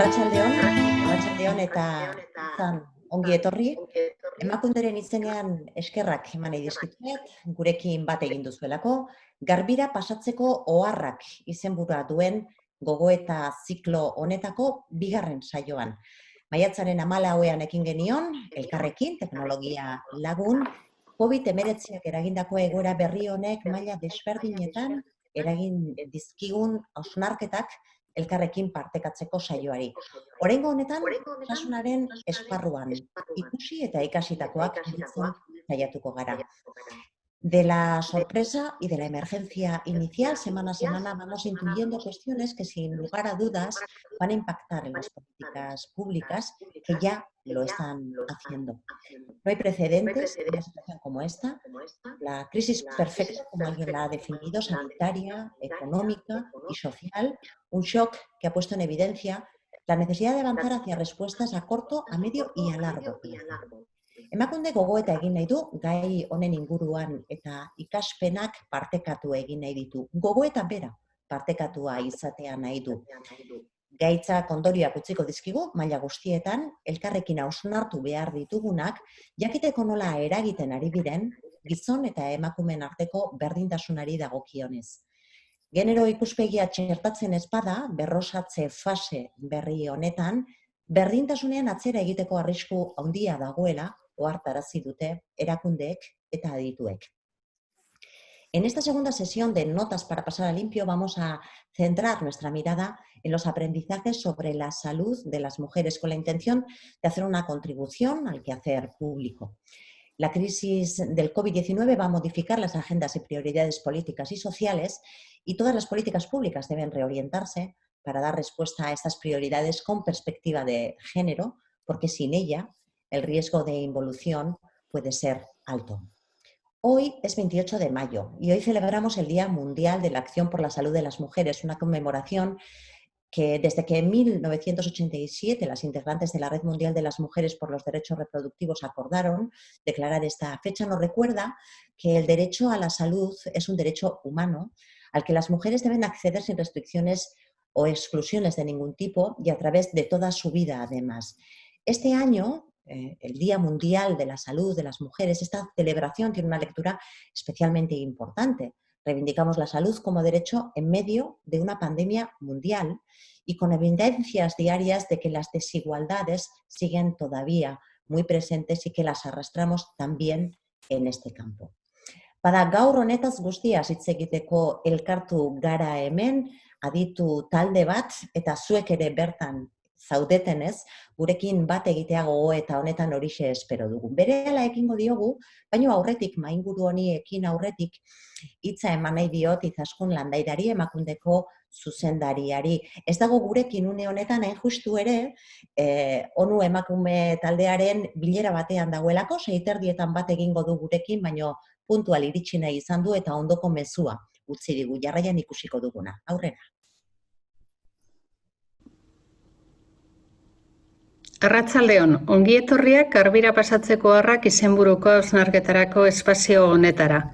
Arratsaldeon eta izan ongi etorri. Emakunderen izenean eskerrak eman nahi dizkizuet, gurekin bat egin duzuelako, garbira pasatzeko oharrak izenburua duen gogoeta ziklo honetako bigarren saioan. Maiatzaren 14ean ekin genion, elkarrekin, teknologia lagun, COVID-19 eragindako egoera berri honek maila desberdinetan eragin dizkigun hausnarketak elkarrekin partekatzeko saioari. Oraingo honetan, osasunaren esparruan ikusi eta ikasitakoak biltzen saiatuko gara. De la sorpresa y de la emergencia inicial, semana a semana vamos intuyendo cuestiones que sin lugar a dudas van a impactar en las políticas públicas que ya lo están haciendo. No hay precedentes en una situación como esta. La crisis perfecta, como alguien la ha definido, sanitaria, económica y social, un shock que ha puesto en evidencia la necesidad de avanzar hacia respuestas a corto, a medio y a largo plazo. Emakunde gogoeta egin nahi du, gai honen inguruan eta ikaspenak partekatu egin nahi ditu. Gogoeta bera partekatua izatea nahi du. Gaitzak ondorioak utziko dizkigu, maila guztietan, elkarrekin hausnartu behar ditugunak, jakiteko nola eragiten ari diren, gizon eta emakumeen arteko berdintasunari dagokionez. Genero ikuspegia txertatzen ez bada, berrosatze fase berri honetan, berdintasunean atzera egiteko arrisku handia dagoela, ohartarazi dute erakundeek eta adituek. En esta segunda sesión de Notas para pasar a limpio vamos a centrar nuestra mirada en los aprendizajes sobre la salud de las mujeres con la intención de hacer una contribución al quehacer público. La crisis del COVID-19 va a modificar las agendas y prioridades políticas y sociales y todas las políticas públicas deben reorientarse para dar respuesta a estas prioridades con perspectiva de género, porque sin ella el riesgo de involución puede ser alto. Hoy es 28 de mayo y hoy celebramos el Día Mundial de la Acción por la Salud de las Mujeres, una conmemoración que desde que en 1987 las integrantes de la Red Mundial de las Mujeres por los Derechos Reproductivos acordaron declarar esta fecha, nos recuerda que el derecho a la salud es un derecho humano al que las mujeres deben acceder sin restricciones o exclusiones de ningún tipo y a través de toda su vida además. Este año, el Día Mundial de la Salud de las Mujeres, esta celebración tiene una lectura especialmente importante. Reivindicamos la salud como derecho en medio de una pandemia mundial y con evidencias diarias de que las desigualdades siguen todavía muy presentes y que las arrastramos también en este campo. Bada gaur honetaz guztiaz hitz egiteko elkartu gara hemen, aditu talde bat eta zuek ere bertan zaudetenez, gurekin bat egitea gogoeta honetan horixe espero dugu. Berehala ekingo diogu, baina aurretik, mainguru honi ekin aurretik, hitza eman nahi diot Izaskun Landaidari, Emakundeko zuzendariari. Ez dago gurekin une honetan, justu ere, ONU emakume taldearen bilera batean dagoelako, 6:30 bat egingo du gurekin, baina puntual iritsi nahi izan du eta ondoko mezua utzi digu, jarraian ikusiko duguna. Aurrera. Arratsaldeon, ongi etorriak garbira pasatzeko harrak izenburuko hausnarketarako espazio honetara.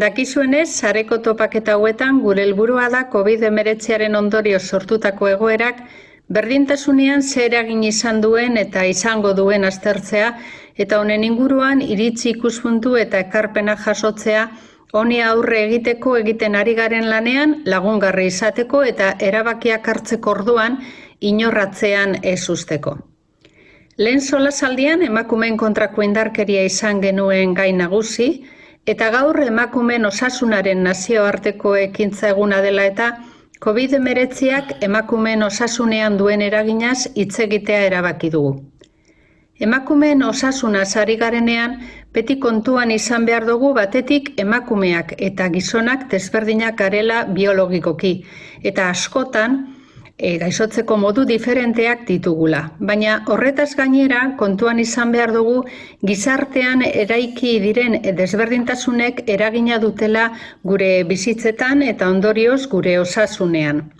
Dakizuenez, sareko topaketa hauetan gure helburua da COVID-19aren ondorio sortutako egoerak berdintasunean zer eragin izan duen eta izango duen aztertzea eta honen inguruan iritzi ikuspuntu eta ekarpena jasotzea honi aurre egiteko egiten ari garen lanean lagungarri izateko eta erabakiak hartzeko orduan inorratzean ez uzteko. Lehen solasaldian emakumeen kontrako indarkeria izan genuen gai nagusi, eta gaur emakumeen osasunaren nazioarteko ekintza eguna dela eta COVID-19ak emakumeen osasunean duen eraginaz hitz egitea erabaki dugu. Emakumeen osasunaz ari garenean, beti kontuan izan behar dugu batetik emakumeak eta gizonak desberdinak garela biologikoki, eta askotan gaixotzeko modu diferenteak ditugula. Baina horretaz gainera kontuan izan behar dugu gizartean eraiki diren desberdintasunek eragina dutela gure bizitzetan eta ondorioz gure osasunean.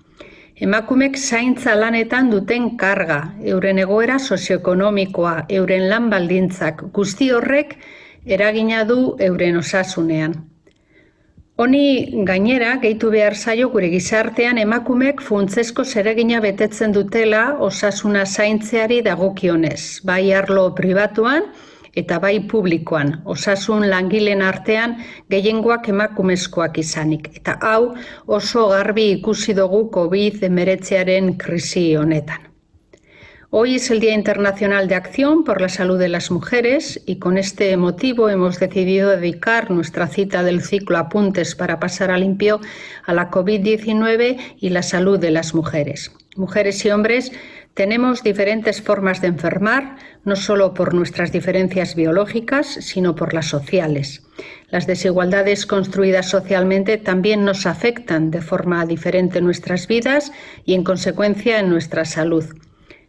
Emakumek zaintza lanetan duten karga, euren egoera sozioekonomikoa, euren lan baldintzak, guzti horrek eragina du euren osasunean. Honi gainera, gehitu behar zaio gure gizartean emakumeek funtsezko zeregina betetzen dutela osasuna zaintzeari dagokionez, bai arlo pribatuan eta bai publikoan, osasun langileen artean gehiengoak emakumezkoak izanik. Eta hau oso garbi ikusi dugu COVID-19 krisi honetan. Hoy es el Día Internacional de Acción por la Salud de las Mujeres y con este motivo hemos decidido dedicar nuestra cita del ciclo Apuntes para pasar a limpio a la COVID-19 y la salud de las mujeres. Mujeres y hombres tenemos diferentes formas de enfermar, no solo por nuestras diferencias biológicas, sino por las sociales. Las desigualdades construidas socialmente también nos afectan de forma diferente en nuestras vidas y, en consecuencia, en nuestra salud.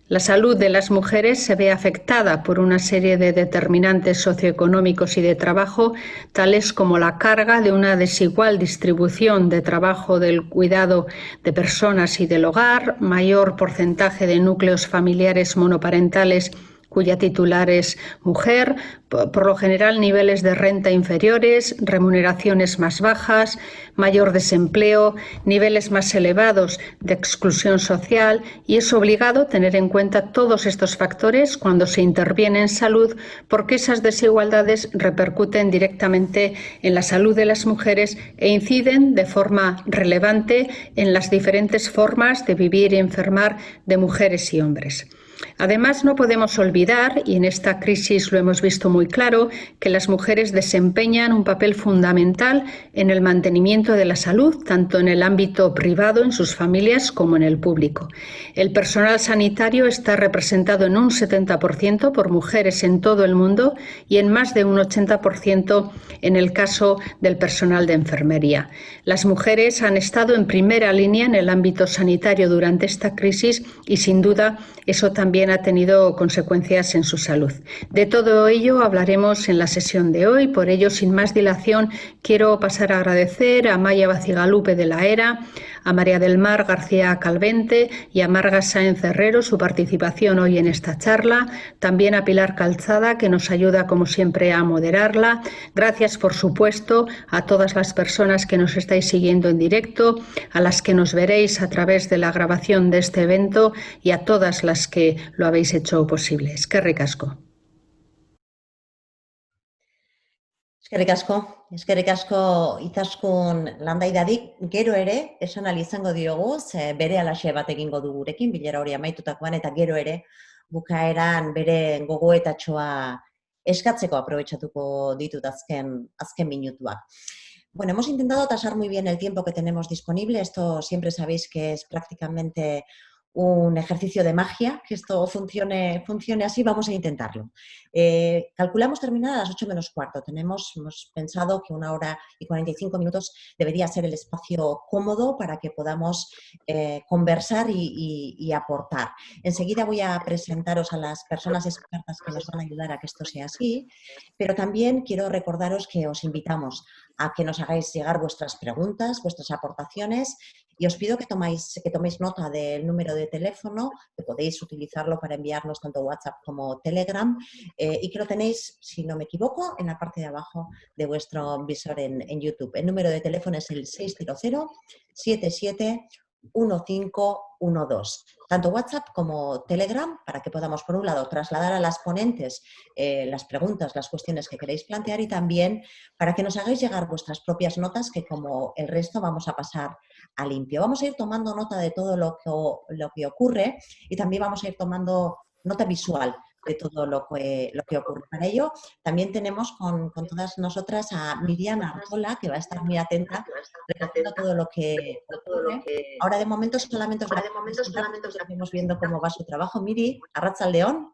La salud de las mujeres se ve afectada por una serie de determinantes socioeconómicos y de trabajo, tales como la carga de una desigual distribución de trabajo del cuidado de personas y del hogar, mayor porcentaje de núcleos familiares monoparentales cuya titular es mujer, por lo general niveles de renta inferiores, remuneraciones más bajas, mayor desempleo, niveles más elevados de exclusión social, y es obligado tener en cuenta todos estos factores cuando se interviene en salud, porque esas desigualdades repercuten directamente en la salud de las mujeres e inciden de forma relevante en las diferentes formas de vivir y enfermar de mujeres y hombres. Además, no podemos olvidar, y en esta crisis lo hemos visto muy claro, que las mujeres desempeñan un papel fundamental en el mantenimiento de la salud, tanto en el ámbito privado, en sus familias, como en el público. El personal sanitario está representado en un 70% por mujeres en todo el mundo y en más de un 80% en el caso del personal de enfermería. Las mujeres han estado en primera línea en el ámbito sanitario durante esta crisis y, sin duda, eso también ha tenido consecuencias en su salud. De todo ello hablaremos en la sesión de hoy. Por ello, sin más dilación, quiero pasar a agradecer a Maya Bacigalupe de la ERA, a María del Mar García Calvente y a Marga Sáenz Herrero su participación hoy en esta charla. También a Pilar Calzada, que nos ayuda como siempre a moderarla. Gracias, por supuesto, a todas las personas que nos estáis siguiendo en directo, a las que nos veréis a través de la grabación de este evento y a todas las que lo habéis hecho posible. Eskerrik asko. Eskerrik asko Izaskun Landaidadik, gero ere, esan ahal izango diogu, bere alaxe bat egingo du gurekin, bilera hori amaitutakoan, eta gero ere, bukaeran bere gogoetatxoa eskatzeko aprobetxatuko ditut azken minutuak. Bueno, hemos intentado tasar muy bien el tiempo que tenemos disponible. Esto siempre sabéis que es prácticamente un ejercicio de magia, que esto funcione así, vamos a intentarlo. Calculamos terminar a las 8 menos cuarto. Hemos pensado que 1 hora y 45 minutos debería ser el espacio cómodo para que podamos conversar y aportar. Enseguida voy a presentaros a las personas expertas que nos van a ayudar a que esto sea así, pero también quiero recordaros que os invitamos a que nos hagáis llegar vuestras preguntas, vuestras aportaciones, y os pido que toméis nota del número de teléfono, que podéis utilizarlo para enviarnos tanto WhatsApp como Telegram, y que lo tenéis, si no me equivoco, en la parte de abajo de vuestro visor en YouTube. El número de teléfono es el 600-771512. Tanto WhatsApp como Telegram, para que podamos, por un lado, trasladar a las ponentes las preguntas, las cuestiones que queréis plantear, y también para que nos hagáis llegar vuestras propias notas, que como el resto vamos a pasar a limpio. Vamos a ir tomando nota de todo lo que ocurre, y también vamos a ir tomando nota visual de todo lo que ocurre. Para ello, también tenemos con todas nosotras a Miriam Artola, que va a estar muy atenta, recogiendo todo lo que ocurre. Ahora, de momento, solamente estamos viendo cómo va su trabajo. Miri, arratsaldeon.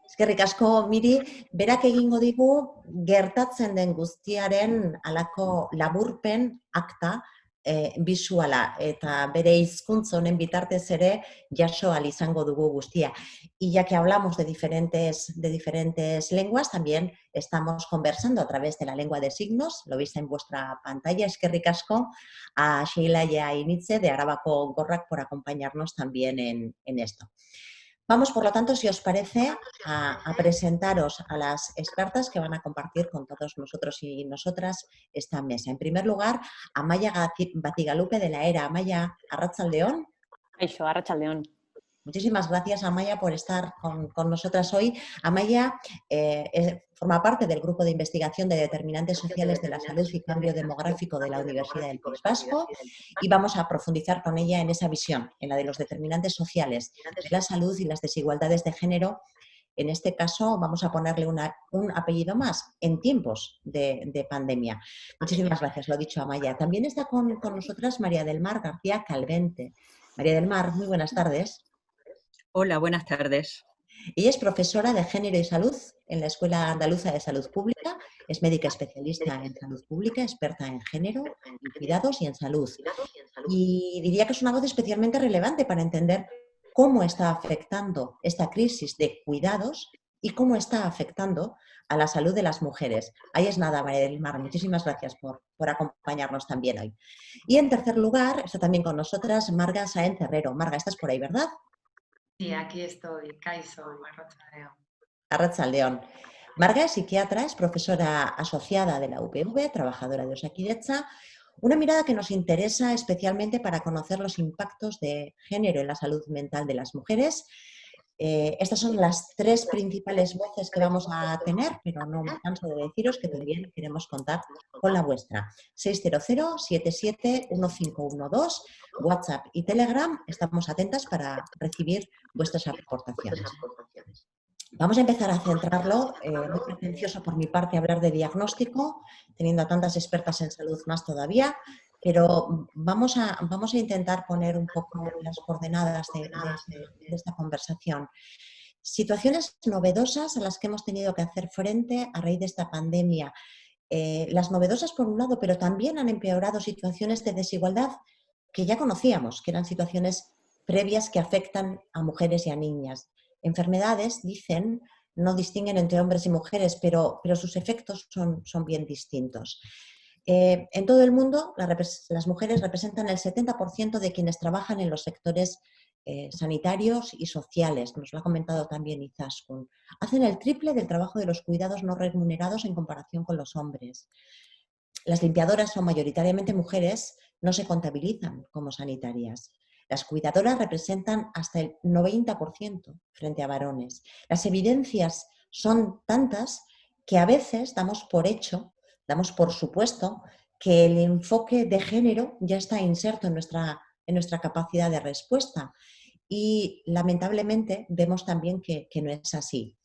Eskerrik asko, Miri, berak egingo digu gertatzen den guztiaren halako laburpen akta bisuala, eta bere hizkuntz honen bitartez ere jaso ahal izango dugu guztia. Y ya que hablamos de diferentes lenguas, también estamos conversando a través de la lengua de signos, lo veis en vuestra pantalla. Eskerrik asko a Sheila y a Initze de Arabako Gorrak por acompañarnos también en esto. Vamos, por lo tanto, si os parece, a presentaros a las expertas que van a compartir con todos nosotros y nosotras esta mesa. En primer lugar, Amaia Batigalupe de la ERA. Amaia, Arratsaldeon. Kaixo, Arratsaldeon. Muchísimas gracias, Amaia, por estar con nosotras hoy. Amaia forma parte del Grupo de Investigación de Determinantes Sociales de la Salud y Cambio Demográfico de la Universidad del País Vasco y vamos a profundizar con ella en esa visión, en la de los determinantes sociales de la salud y las desigualdades de género. En este caso, vamos a ponerle un apellido más en tiempos de pandemia. Muchísimas gracias, lo dicho, Amaia. También está con nosotras María del Mar García Calvente. María del Mar, muy buenas tardes. Hola, buenas tardes. Ella es profesora de Género y Salud en la Escuela Andaluza de Salud Pública, es médica especialista en salud pública, experta en género, en cuidados y en salud. Y diría que es una voz especialmente relevante para entender cómo está afectando esta crisis de cuidados y cómo está afectando a la salud de las mujeres. Ahí es nada, María del Mar. Muchísimas gracias por acompañarnos también hoy. Y en tercer lugar, está también con nosotras Marga Sáenz Herrero. Marga, estás por ahí, ¿verdad? Sí, aquí estoy. Kaixo, Arratsaldeon. Arratsaldeon. Marga es psiquiatra, es profesora asociada de la UPV, trabajadora de Osakidetza. Una mirada que nos interesa especialmente para conocer los impactos de género en la salud mental de las mujeres. Estas son las tres principales voces que vamos a tener, pero no me canso de deciros que también queremos contar con la vuestra. 600-77-1512, WhatsApp y Telegram. Estamos atentas para recibir vuestras aportaciones. Vamos a empezar a centrarlo, muy pretencioso por mi parte hablar de diagnóstico, teniendo a tantas expertas en salud más todavía, pero vamos a intentar poner un poco las coordenadas de esta conversación. Situaciones novedosas a las que hemos tenido que hacer frente a raíz de esta pandemia. Las novedosas por un lado, pero también han empeorado situaciones de desigualdad que ya conocíamos, que eran situaciones previas que afectan a mujeres y a niñas. Enfermedades, dicen, no distinguen entre hombres y mujeres, pero sus efectos son bien distintos. En todo el mundo, las mujeres representan el 70% de quienes trabajan en los sectores sanitarios y sociales. Nos lo ha comentado también Izaskun. Hacen el triple del trabajo de los cuidados no remunerados en comparación con los hombres. Las limpiadoras son mayoritariamente mujeres, no se contabilizan como sanitarias. Las cuidadoras representan hasta el 90% frente a varones. Las evidencias son tantas que a veces damos por hecho, damos por supuesto que el enfoque de género ya está inserto en nuestra capacidad de respuesta. Y lamentablemente vemos también que no es así.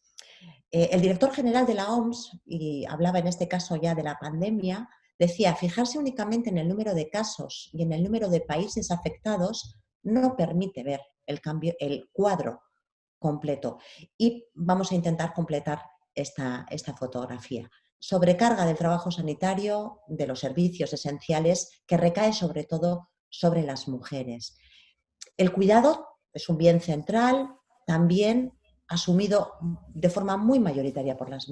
El director general de la OMS, y hablaba en este caso ya de la pandemia, decía, fijarse únicamente en el número de casos y en el número de países afectados no permite ver el cuadro completo. Y vamos a intentar completar esta fotografía. Sobrecarga del trabajo sanitario, de los servicios esenciales, que recae sobre todo sobre las mujeres. El cuidado es un bien central, también asumido de forma muy mayoritaria por las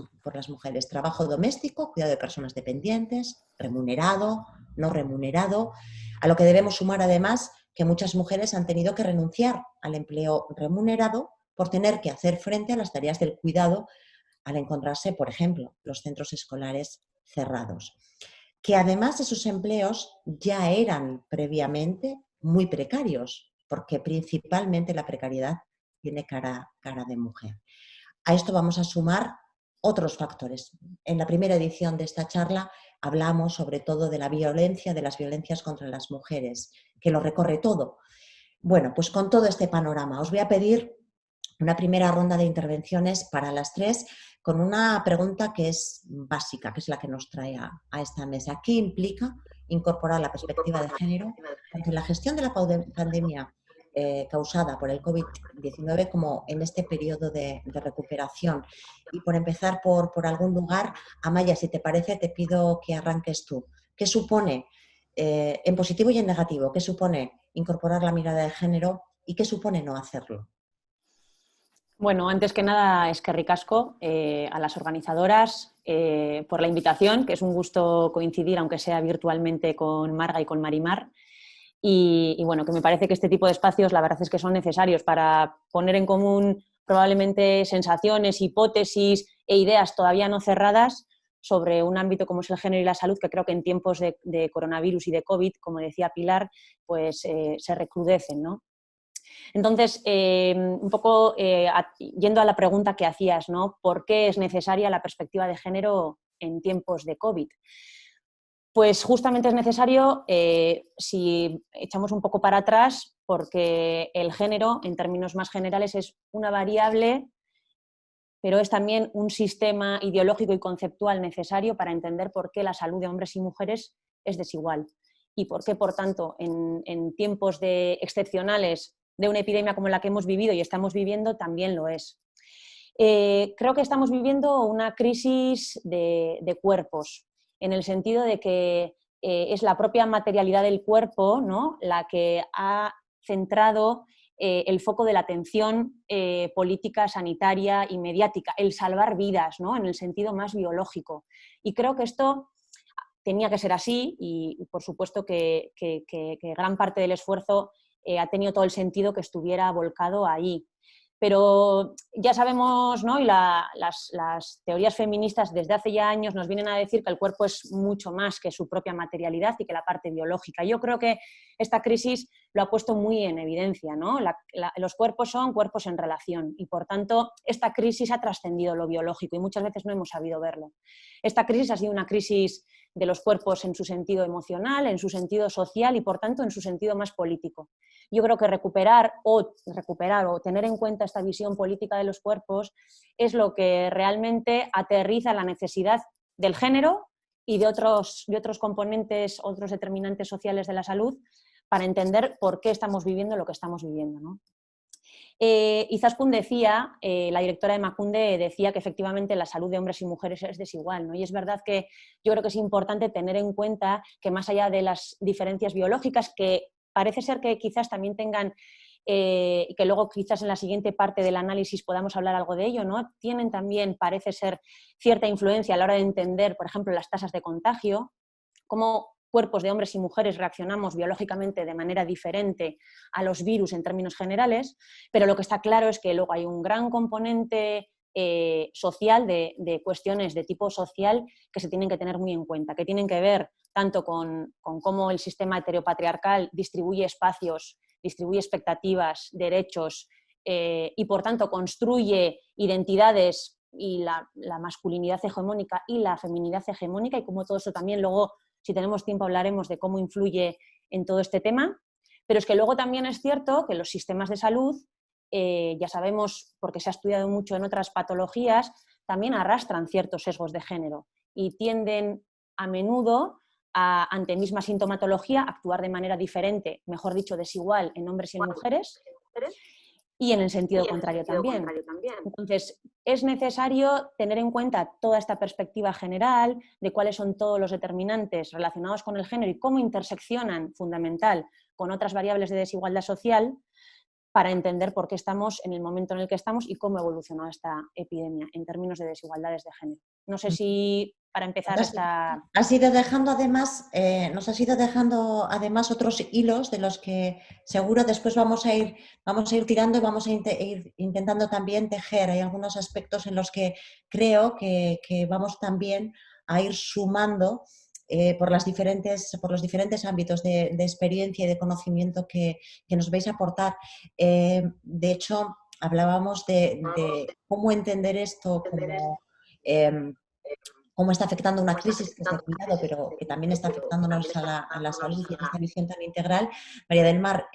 mujeres. Trabajo doméstico, cuidado de personas dependientes, remunerado, no remunerado, a lo que debemos sumar además que muchas mujeres han tenido que renunciar al empleo remunerado por tener que hacer frente a las tareas del cuidado al encontrarse, por ejemplo, los centros escolares cerrados. Que además esos empleos ya eran previamente muy precarios, porque principalmente la precariedad tiene cara de mujer. A esto vamos a sumar otros factores. En la primera edición de esta charla hablamos sobre todo de la violencia, de las violencias contra las mujeres, que lo recorre todo. Bueno, pues con todo este panorama os voy a pedir una primera ronda de intervenciones para las tres con una pregunta que es básica, que es la que nos trae a esta mesa. ¿Qué implica incorporar la perspectiva de género tanto en la gestión de la pandemia causada por el COVID-19 como en este periodo de recuperación? Y por empezar por algún lugar, Amaia, si te parece, te pido que arranques tú. ¿Qué supone, en positivo y en negativo, qué supone incorporar la mirada de género y qué supone no hacerlo? Bueno, antes que nada, eskerrik asko a las organizadoras por la invitación, que es un gusto coincidir, aunque sea virtualmente, con Marga y con Marimar. y bueno, que me parece que este tipo de espacios la verdad es que son necesarios para poner en común probablemente sensaciones, hipótesis e ideas todavía no cerradas sobre un ámbito como es el género y la salud, que creo que en tiempos de coronavirus y de COVID, como decía Pilar, pues se recrudecen, ¿no? Entonces, un poco yendo a la pregunta que hacías, ¿no? ¿Por qué es necesaria la perspectiva de género en tiempos de COVID? Pues justamente es necesario, si echamos un poco para atrás, porque el género, en términos más generales, es una variable, pero es también un sistema ideológico y conceptual necesario para entender por qué la salud de hombres y mujeres es desigual y por qué, por tanto, en tiempos excepcionales de una epidemia como la que hemos vivido y estamos viviendo, también lo es. Creo que estamos viviendo una crisis de cuerpos, en el sentido de que es la propia materialidad del cuerpo, ¿no?, la que ha centrado el foco de la atención política, sanitaria y mediática, el salvar vidas, ¿no?, en el sentido más biológico. Y creo que esto tenía que ser así y por supuesto que gran parte del esfuerzo ha tenido todo el sentido que estuviera volcado ahí. Pero ya sabemos, ¿no?, y las teorías feministas desde hace ya años nos vienen a decir que el cuerpo es mucho más que su propia materialidad y que la parte biológica. Yo creo que esta crisis lo ha puesto muy en evidencia, ¿no? Los cuerpos son cuerpos en relación y, por tanto, esta crisis ha trascendido lo biológico y muchas veces no hemos sabido verlo. Esta crisis ha sido una crisis de los cuerpos en su sentido emocional, en su sentido social y, por tanto, en su sentido más político. Yo creo que recuperar o tener en cuenta esta visión política de los cuerpos es lo que realmente aterriza la necesidad del género y de otros componentes, otros determinantes sociales de la salud para entender por qué estamos viviendo lo que estamos viviendo, ¿no? Izaskun decía, la directora de Emakunde decía que efectivamente la salud de hombres y mujeres es desigual, ¿no? Y es verdad que yo creo que es importante tener en cuenta que más allá de las diferencias biológicas, que parece ser que quizás también tengan, y que luego quizás en la siguiente parte del análisis podamos hablar algo de ello, ¿no?, tienen también, parece ser, cierta influencia a la hora de entender, por ejemplo, las tasas de contagio, cómo cuerpos de hombres y mujeres reaccionamos biológicamente de manera diferente a los virus en términos generales, pero lo que está claro es que luego hay un gran componente social, de cuestiones de tipo social que se tienen que tener muy en cuenta, que tienen que ver tanto con cómo el sistema heteropatriarcal distribuye espacios, distribuye expectativas, derechos y por tanto construye identidades y la masculinidad hegemónica y la feminidad hegemónica y cómo todo eso también luego, si tenemos tiempo, hablaremos de cómo influye en todo este tema, pero es que luego también es cierto que los sistemas de salud, ya sabemos, porque se ha estudiado mucho en otras patologías, también arrastran ciertos sesgos de género y tienden a menudo, ante misma sintomatología, a actuar de manera diferente, mejor dicho, desigual en hombres y en mujeres, y en el sentido contrario también. Entonces, es necesario tener en cuenta toda esta perspectiva general de cuáles son todos los determinantes relacionados con el género y cómo interseccionan, fundamental, con otras variables de desigualdad social para entender por qué estamos en el momento en el que estamos y cómo ha evolucionado esta epidemia en términos de desigualdades de género. No sé si para empezar esta... Has ido dejando además, nos has ido dejando además otros hilos de los que seguro después vamos a ir tirando y vamos a ir intentando también tejer. Hay algunos aspectos en los que creo que vamos también a ir sumando por los diferentes ámbitos de experiencia y de conocimiento que nos vais a aportar. De hecho, hablábamos de cómo entender esto como... cómo está afectando una crisis que es de cuidado, pero que también está afectándonos a la salud y a esta visión tan integral. María del Mar,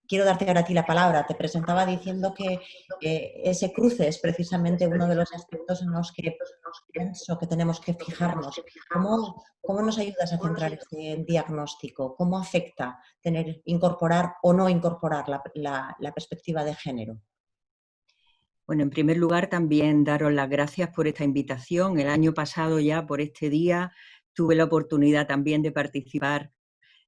quiero darte ahora a ti la palabra. Te presentaba diciendo que ese cruce es precisamente uno de los aspectos en los que pienso que tenemos que fijarnos. ¿Cómo nos ayudas a centrar este diagnóstico? ¿Cómo afecta incorporar o no incorporar la perspectiva de género? Bueno, en primer lugar, también daros las gracias por esta invitación. El año pasado ya, por este día, tuve la oportunidad también de participar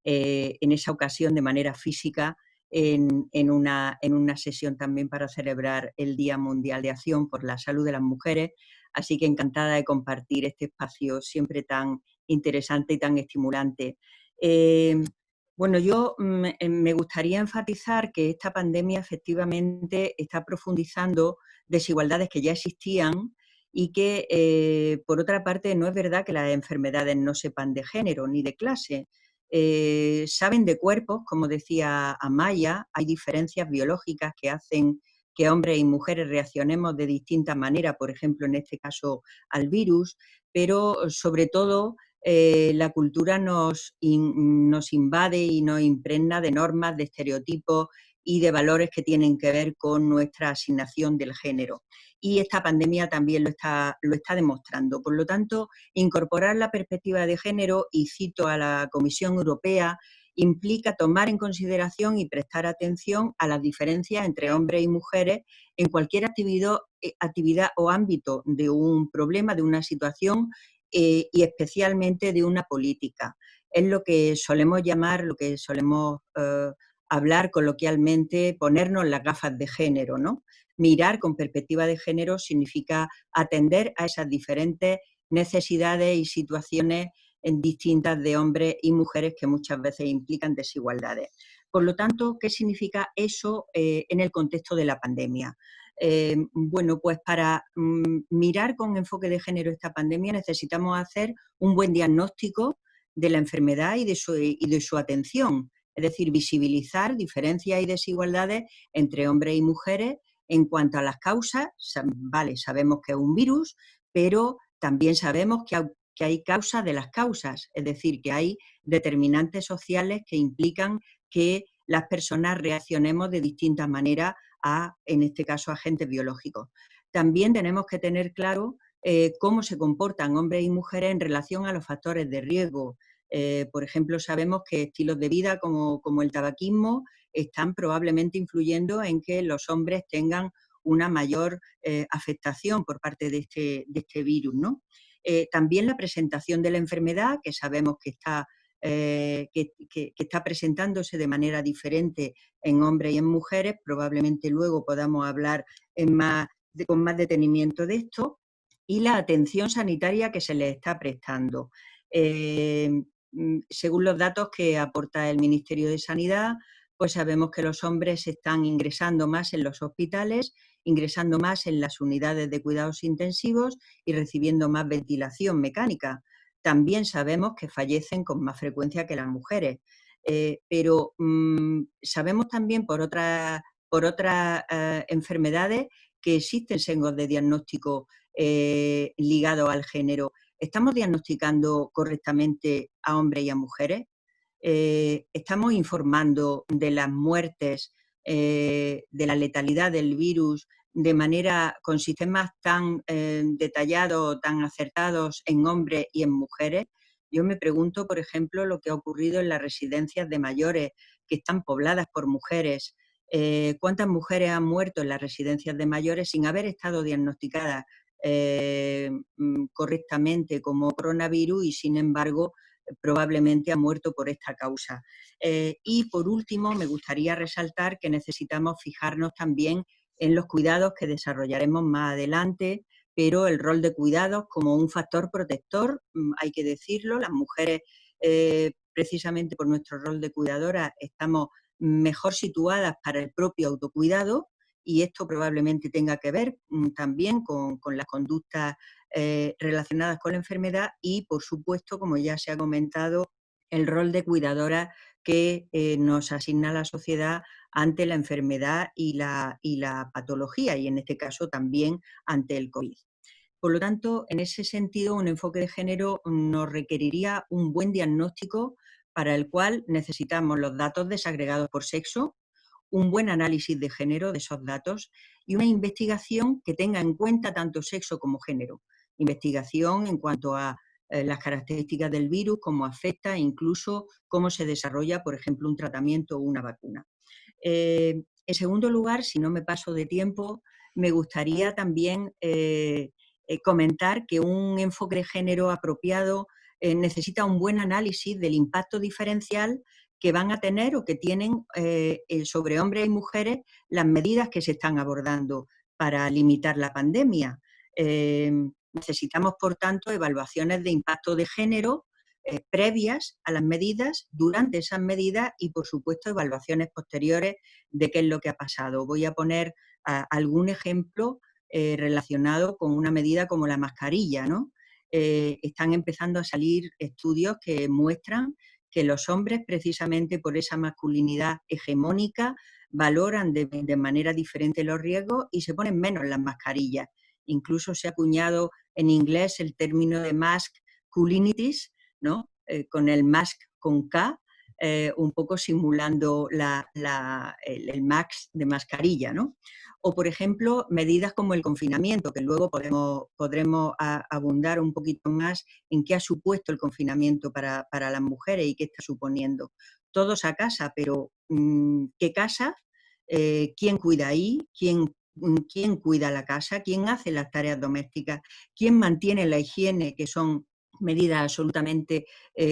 en esa ocasión de manera física en una sesión también para celebrar el Día Mundial de Acción por la Salud de las Mujeres. Así que encantada de compartir este espacio siempre tan interesante y tan estimulante. Bueno, yo me gustaría enfatizar que esta pandemia efectivamente está profundizando desigualdades que ya existían y que, por otra parte, no es verdad que las enfermedades no sepan de género ni de clase. Saben de cuerpos, como decía Amaya, hay diferencias biológicas que hacen que hombres y mujeres reaccionemos de distintas maneras, por ejemplo, en este caso al virus, pero sobre todo la cultura nos invade y nos impregna de normas, de estereotipos y de valores que tienen que ver con nuestra asignación del género. Y esta pandemia también lo está demostrando. Por lo tanto, incorporar la perspectiva de género, y cito a la Comisión Europea, implica tomar en consideración y prestar atención a las diferencias entre hombres y mujeres en cualquier actividad o ámbito de un problema, de una situación, y especialmente de una política. Es lo que solemos llamar, lo que solemos hablar coloquialmente, ponernos las gafas de género, ¿no? Mirar con perspectiva de género significa atender a esas diferentes necesidades y situaciones distintas de hombres y mujeres que muchas veces implican desigualdades. Por lo tanto, ¿qué significa eso en el contexto de la pandemia? Bueno, pues para mirar con enfoque de género esta pandemia necesitamos hacer un buen diagnóstico de la enfermedad y de su atención, es decir, visibilizar diferencias y desigualdades entre hombres y mujeres en cuanto a las causas. Vale, sabemos que es un virus, pero también sabemos que hay causas de las causas, es decir, que hay determinantes sociales que implican que las personas reaccionemos de distintas maneras en este caso, agentes biológicos. También tenemos que tener claro cómo se comportan hombres y mujeres en relación a los factores de riesgo. Por ejemplo, sabemos que estilos de vida como el tabaquismo están probablemente influyendo en que los hombres tengan una mayor afectación por parte de este virus, ¿no? También la presentación de la enfermedad, que sabemos que está presentándose de manera diferente en hombres y en mujeres. Probablemente luego podamos hablar con más detenimiento de esto, y la atención sanitaria que se les está prestando. Según los datos que aporta el Ministerio de Sanidad, pues sabemos que los hombres están ingresando más en los hospitales, ingresando más en las unidades de cuidados intensivos y recibiendo más ventilación mecánica. También sabemos que fallecen con más frecuencia que las mujeres, pero sabemos también por otras enfermedades que existen sesgos de diagnóstico ligados al género. ¿Estamos diagnosticando correctamente a hombres y a mujeres? ¿Estamos informando de las muertes, de la letalidad del virus de manera con sistemas tan detallados, tan acertados en hombres y en mujeres? Yo me pregunto, por ejemplo, lo que ha ocurrido en las residencias de mayores que están pobladas por mujeres. ¿Cuántas mujeres han muerto en las residencias de mayores sin haber estado diagnosticadas correctamente como coronavirus y, sin embargo, probablemente ha muerto por esta causa? Y, por último, me gustaría resaltar que necesitamos fijarnos también en los cuidados que desarrollaremos más adelante, pero el rol de cuidados como un factor protector, hay que decirlo, las mujeres, precisamente por nuestro rol de cuidadora, estamos mejor situadas para el propio autocuidado, y esto probablemente tenga que ver también con las conductas relacionadas con la enfermedad y, por supuesto, como ya se ha comentado, el rol de cuidadora que nos asigna la sociedad ante la enfermedad y la patología, y en este caso también ante el COVID. Por lo tanto, en ese sentido, un enfoque de género nos requeriría un buen diagnóstico, para el cual necesitamos los datos desagregados por sexo, un buen análisis de género de esos datos y una investigación que tenga en cuenta tanto sexo como género. Investigación en cuanto a las características del virus, cómo afecta e incluso cómo se desarrolla, por ejemplo, un tratamiento o una vacuna. En segundo lugar, si no me paso de tiempo, me gustaría también comentar que un enfoque de género apropiado necesita un buen análisis del impacto diferencial que van a tener o que tienen sobre hombres y mujeres las medidas que se están abordando para limitar la pandemia. Necesitamos, por tanto, evaluaciones de impacto de género previas a las medidas, durante esas medidas y, por supuesto, evaluaciones posteriores de qué es lo que ha pasado. Voy a poner algún ejemplo relacionado con una medida como la mascarilla, ¿no? Están empezando a salir estudios que muestran que los hombres, precisamente por esa masculinidad hegemónica, valoran de manera diferente los riesgos y se ponen menos las mascarillas. Incluso se ha acuñado en inglés el término de masculinities, ¿no? Con el mask con K, un poco simulando el max de mascarilla, ¿no? O, por ejemplo, medidas como el confinamiento, que luego podremos abundar un poquito más en qué ha supuesto el confinamiento para las mujeres y qué está suponiendo. Todos a casa, pero ¿qué casa? ¿Quién cuida ahí? ¿Quién cuida la casa? ¿Quién hace las tareas domésticas? ¿Quién mantiene la higiene, que son medidas absolutamente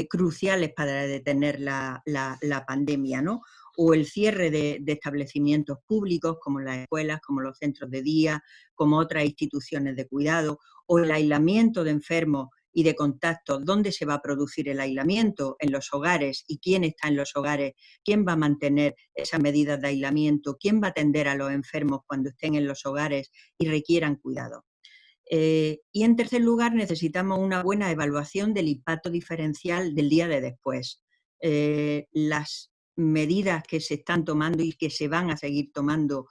cruciales para detener la pandemia, ¿no? O el cierre de establecimientos públicos como las escuelas, como los centros de día, como otras instituciones de cuidado, o el aislamiento de enfermos y de contactos. ¿Dónde se va a producir el aislamiento? En los hogares. ¿Y quién está en los hogares? ¿Quién va a mantener esas medidas de aislamiento? ¿Quién va a atender a los enfermos cuando estén en los hogares y requieran cuidado? Y en tercer lugar, necesitamos una buena evaluación del impacto diferencial del día de después. Las medidas que se están tomando y que se van a seguir tomando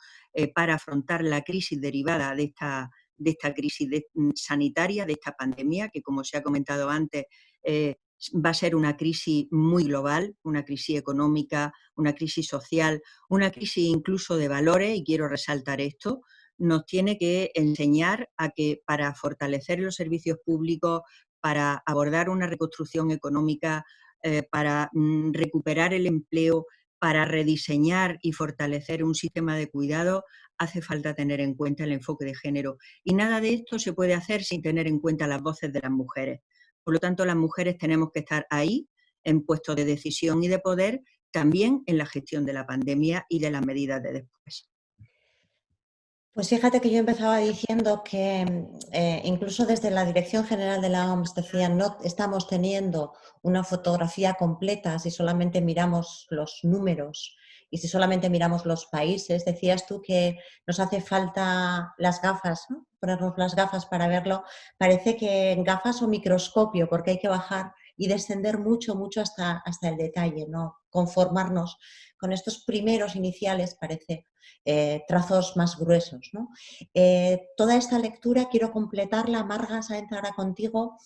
para afrontar la crisis derivada de esta crisis sanitaria, de esta pandemia, que, como se ha comentado antes, va a ser una crisis muy global, una crisis económica, una crisis social, una crisis incluso de valores, y quiero resaltar esto. Nos tiene que enseñar a que para fortalecer los servicios públicos, para abordar una reconstrucción económica, para recuperar el empleo, para rediseñar y fortalecer un sistema de cuidado, hace falta tener en cuenta el enfoque de género. Y nada de esto se puede hacer sin tener en cuenta las voces de las mujeres. Por lo tanto, las mujeres tenemos que estar ahí, en puestos de decisión y de poder, también en la gestión de la pandemia y de las medidas de después. Pues fíjate que yo empezaba diciendo que incluso desde la Dirección General de la OMS decían no estamos teniendo una fotografía completa si solamente miramos los números y si solamente miramos los países. Decías tú que nos hace falta las gafas, ¿no? Ponernos las gafas para verlo. Parece que gafas o microscopio, porque hay que bajar y descender mucho, mucho hasta el detalle, ¿no? Conformarnos con estos primeros iniciales, parece, trazos más gruesos, ¿no? Toda esta lectura quiero completarla, Marga, Sáenz, ahora contigo,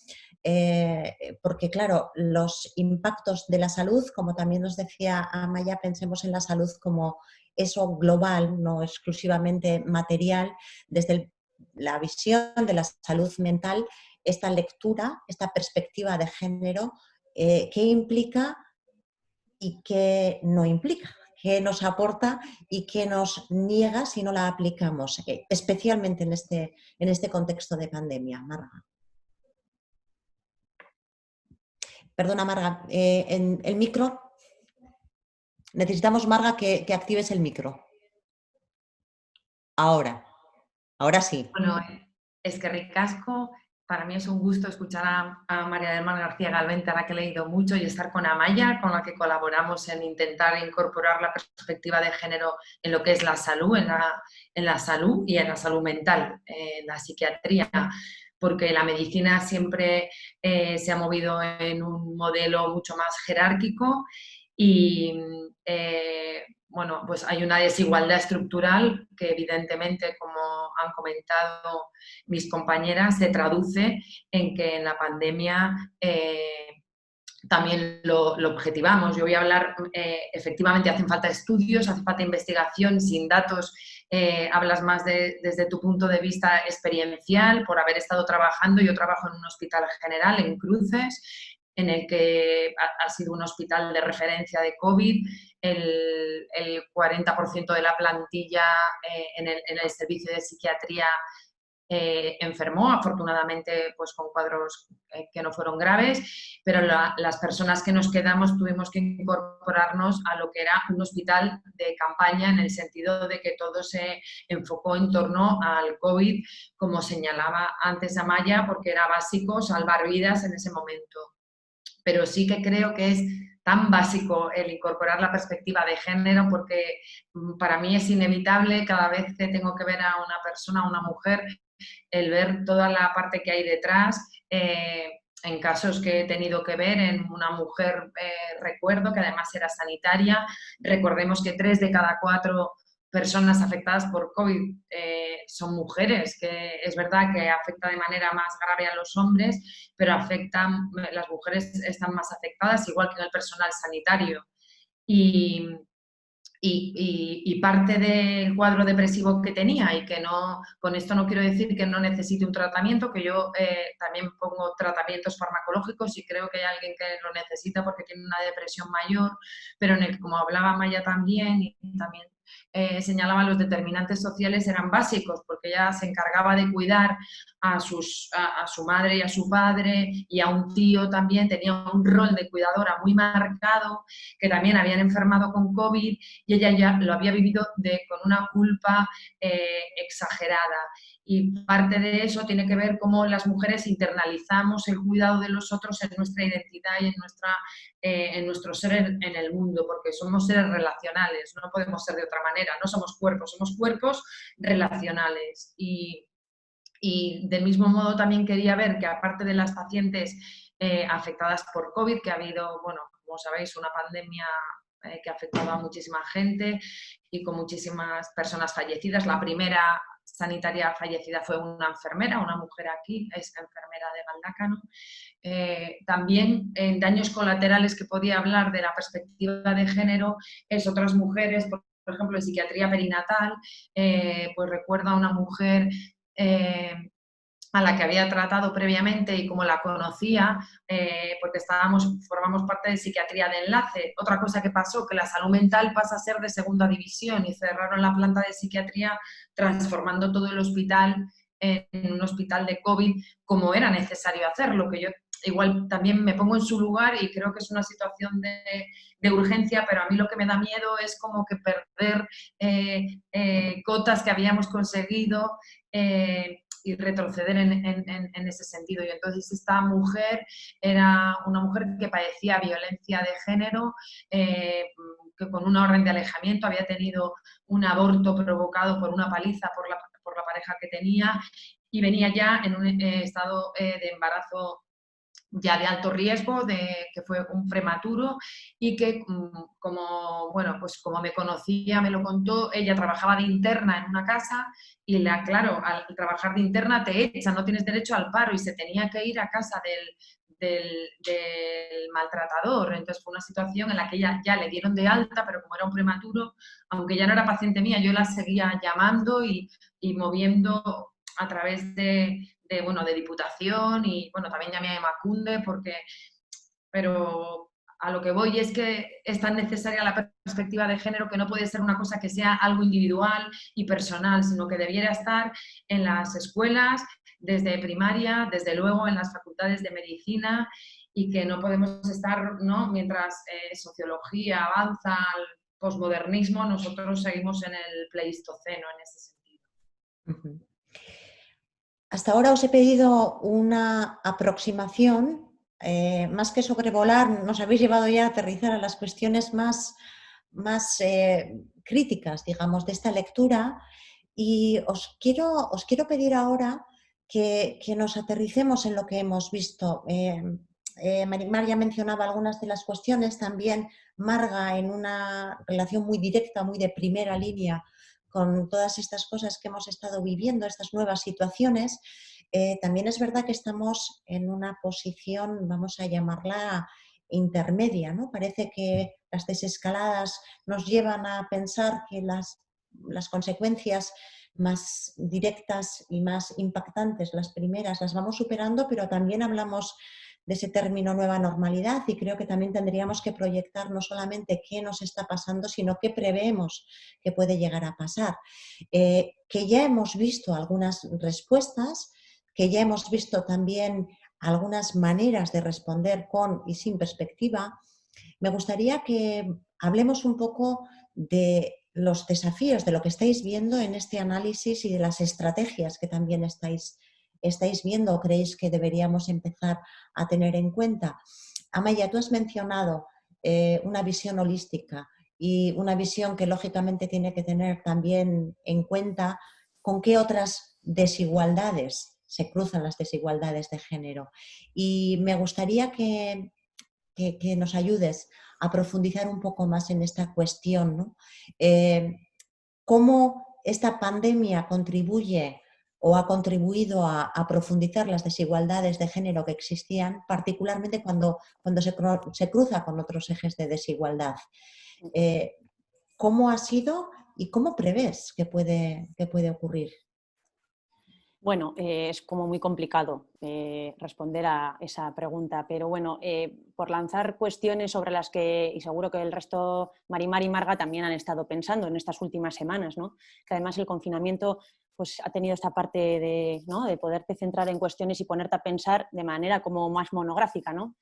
porque claro, los impactos de la salud, como también nos decía Amaya, pensemos en la salud como eso global, no exclusivamente material, desde la visión de la salud mental, esta lectura, esta perspectiva de género, ¿qué implica y qué no implica? ¿Qué nos aporta y qué nos niega si no la aplicamos, especialmente en este contexto de pandemia? Marga. Perdona, Marga, en el micro. Necesitamos, Marga, que actives el micro. Ahora sí. Bueno, es que ricasco. Para mí es un gusto escuchar a María del Mar García Galvente, a la que he leído mucho, y estar con Amaya, con la que colaboramos en intentar incorporar la perspectiva de género en lo que es la salud, en la salud y en la salud mental, en la psiquiatría, porque la medicina siempre se ha movido en un modelo mucho más jerárquico y bueno, pues hay una desigualdad estructural que evidentemente, como han comentado mis compañeras, se traduce en que en la pandemia también lo objetivamos. Yo voy a hablar, efectivamente hacen falta estudios, hace falta investigación. Sin datos hablas más desde tu punto de vista experiencial, por haber estado trabajando. Yo trabajo en un hospital general en Cruces, en el que ha sido un hospital de referencia de COVID. El 40% de la plantilla en el servicio de psiquiatría enfermó, afortunadamente pues con cuadros que no fueron graves, pero las personas que nos quedamos tuvimos que incorporarnos a lo que era un hospital de campaña, en el sentido de que todo se enfocó en torno al COVID, como señalaba antes Amaya, porque era básico salvar vidas en ese momento. pero sí que creo que es tan básico el incorporar la perspectiva de género, porque para mí es inevitable cada vez que tengo que ver a una persona, a una mujer, el ver toda la parte que hay detrás. En casos que he tenido que ver, en una mujer, recuerdo que además era sanitaria, recordemos que 3 de cada 4 personas afectadas por COVID son mujeres, que es verdad que afecta de manera más grave a los hombres, pero las mujeres están más afectadas, igual que en el personal sanitario. Y parte del cuadro depresivo que tenía, y que no, con esto no quiero decir que no necesite un tratamiento, que yo también pongo tratamientos farmacológicos y creo que hay alguien que lo necesita porque tiene una depresión mayor, pero en el que, como hablaba Maya también, y también señalaba, los determinantes sociales eran básicos, porque ella se encargaba de cuidar a su madre y a su padre, y a un tío también, tenía un rol de cuidadora muy marcado, que también habían enfermado con COVID, y ella ya lo había vivido con una culpa exagerada. Y parte de eso tiene que ver cómo las mujeres internalizamos el cuidado de los otros en nuestra identidad y en nuestro ser en el mundo, porque somos seres relacionales, no podemos ser de otra manera, no somos cuerpos relacionales. Y del mismo modo también quería ver que, aparte de las pacientes afectadas por COVID, que ha habido, bueno, como sabéis, una pandemia que ha afectado a muchísima gente y con muchísimas personas fallecidas. La primera sanitaria fallecida fue una enfermera, una mujer aquí, es enfermera de Galdácano. También en daños colaterales que podía hablar de la perspectiva de género es otras mujeres, por ejemplo, en psiquiatría perinatal, pues recuerdo a una mujer a la que había tratado previamente, y como la conocía, porque formamos parte de psiquiatría de enlace. Otra cosa que pasó, que la salud mental pasa a ser de segunda división, y cerraron la planta de psiquiatría, transformando todo el hospital en un hospital de COVID, como era necesario hacerlo, que yo igual también me pongo en su lugar y creo que es una situación de urgencia, pero a mí lo que me da miedo es como que perder cotas que habíamos conseguido y retroceder en ese sentido. Y entonces esta mujer era una mujer que padecía violencia de género, que con una orden de alejamiento había tenido un aborto provocado por una paliza por la pareja que tenía, y venía ya en un estado de embarazo ya de alto riesgo, que fue un prematuro, y que como me conocía, me lo contó, ella trabajaba de interna en una casa, y claro, al trabajar de interna te echan, no tienes derecho al paro, y se tenía que ir a casa del maltratador. Entonces fue una situación en la que ella ya le dieron de alta, pero como era un prematuro, aunque ya no era paciente mía, yo la seguía llamando y moviendo a través de Diputación, y también llamé a Emakunde, pero a lo que voy es que es tan necesaria la perspectiva de género, que no puede ser una cosa que sea algo individual y personal, sino que debiera estar en las escuelas, desde primaria, desde luego en las facultades de medicina, y que no podemos estar, ¿no?, mientras sociología avanza al posmodernismo, nosotros seguimos en el pleistoceno en ese sentido. Uh-huh. Hasta ahora os he pedido una aproximación, más que sobrevolar, nos habéis llevado ya a aterrizar a las cuestiones más críticas, digamos, de esta lectura, y os quiero pedir ahora que nos aterricemos en lo que hemos visto. María mencionaba algunas de las cuestiones, también Marga, en una relación muy directa, muy de primera línea, con todas estas cosas que hemos estado viviendo, estas nuevas situaciones. También es verdad que estamos en una posición, vamos a llamarla intermedia, ¿no? Parece que las desescaladas nos llevan a pensar que las consecuencias más directas y más impactantes, las primeras, las vamos superando, pero también hablamos de ese término nueva normalidad, y creo que también tendríamos que proyectar no solamente qué nos está pasando, sino qué preveemos que puede llegar a pasar. Que ya hemos visto algunas respuestas, que ya hemos visto también algunas maneras de responder con y sin perspectiva. Me gustaría que hablemos un poco de los desafíos, de lo que estáis viendo en este análisis y de las estrategias que también estáis viendo o creéis que deberíamos empezar a tener en cuenta. Amaia, tú has mencionado una visión holística y una visión que lógicamente tiene que tener también en cuenta con qué otras desigualdades se cruzan las desigualdades de género. Y me gustaría que nos ayudes a profundizar un poco más en esta cuestión, ¿no? ¿Cómo esta pandemia contribuye o ha contribuido a profundizar las desigualdades de género que existían, particularmente cuando se cruza con otros ejes de desigualdad? ¿Cómo ha sido y cómo prevés que puede ocurrir? Bueno, es como muy complicado responder a esa pregunta, pero bueno, por lanzar cuestiones sobre las que, y seguro que el resto, Marimar y Marga, también han estado pensando en estas últimas semanas, ¿no? Que además el confinamiento pues, ha tenido esta parte de, ¿no? de poderte centrar en cuestiones y ponerte a pensar de manera como más monográfica, ¿no?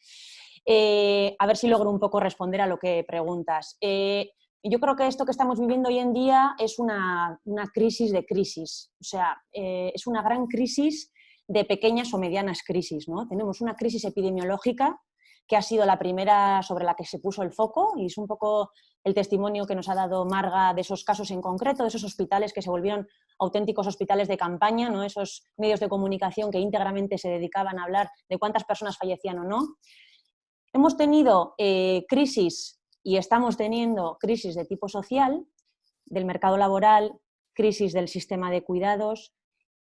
A ver si logro un poco responder a lo que preguntas. Yo creo que esto que estamos viviendo hoy en día es una crisis de crisis, o sea, es una gran crisis de pequeñas o medianas crisis, ¿no? Tenemos una crisis epidemiológica que ha sido la primera sobre la que se puso el foco y es un poco el testimonio que nos ha dado Marga de esos casos en concreto, de esos hospitales que se volvieron auténticos hospitales de campaña, ¿no? Esos medios de comunicación que íntegramente se dedicaban a hablar de cuántas personas fallecían o no. Hemos tenido crisis y estamos teniendo crisis de tipo social, del mercado laboral, crisis del sistema de cuidados,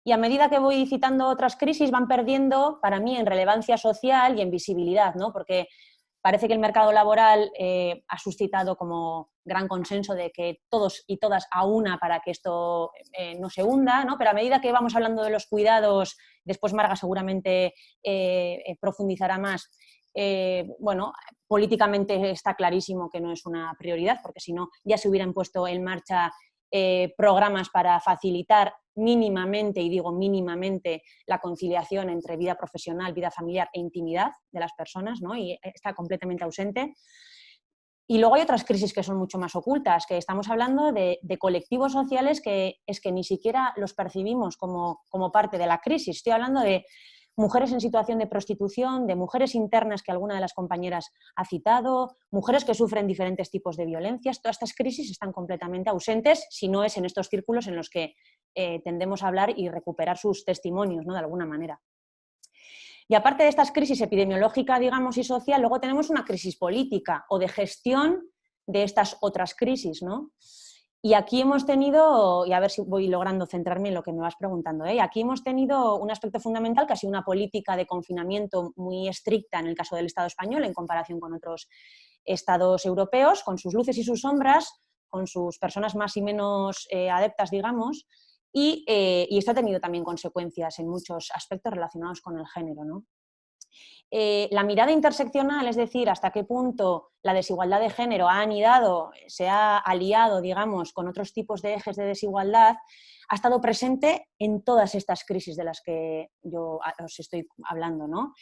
y a medida que voy citando otras crisis van perdiendo, para mí, en relevancia social y en visibilidad, ¿no? Porque parece que el mercado laboral ha suscitado como gran consenso de que todos y todas a una para que esto no se hunda, ¿no? Pero a medida que vamos hablando de los cuidados, después Marga seguramente profundizará más, bueno, políticamente está clarísimo que no es una prioridad, porque si no ya se hubieran puesto en marcha programas para facilitar mínimamente, y digo mínimamente, la conciliación entre vida profesional, vida familiar e intimidad de las personas, ¿no? Y está completamente ausente. Y luego hay otras crisis que son mucho más ocultas, que estamos hablando de colectivos sociales que es que ni siquiera los percibimos como parte de la crisis. Estoy hablando de mujeres en situación de prostitución, de mujeres internas que alguna de las compañeras ha citado, mujeres que sufren diferentes tipos de violencias. Todas estas crisis están completamente ausentes, si no es en estos círculos en los que tendemos a hablar y recuperar sus testimonios, ¿no? De alguna manera. Y aparte de estas crisis epidemiológica, digamos, y social, luego tenemos una crisis política o de gestión de estas otras crisis, ¿no? Y aquí hemos tenido, y a ver si voy logrando centrarme en lo que me vas preguntando, aquí hemos tenido un aspecto fundamental que ha sido una política de confinamiento muy estricta en el caso del Estado español en comparación con otros estados europeos, con sus luces y sus sombras, con sus personas más y menos adeptas, digamos, y esto ha tenido también consecuencias en muchos aspectos relacionados con el género, ¿no? La mirada interseccional, es decir, hasta qué punto la desigualdad de género ha anidado, se ha aliado, digamos, con otros tipos de ejes de desigualdad, ha estado presente en todas estas crisis de las que yo os estoy hablando, ¿no?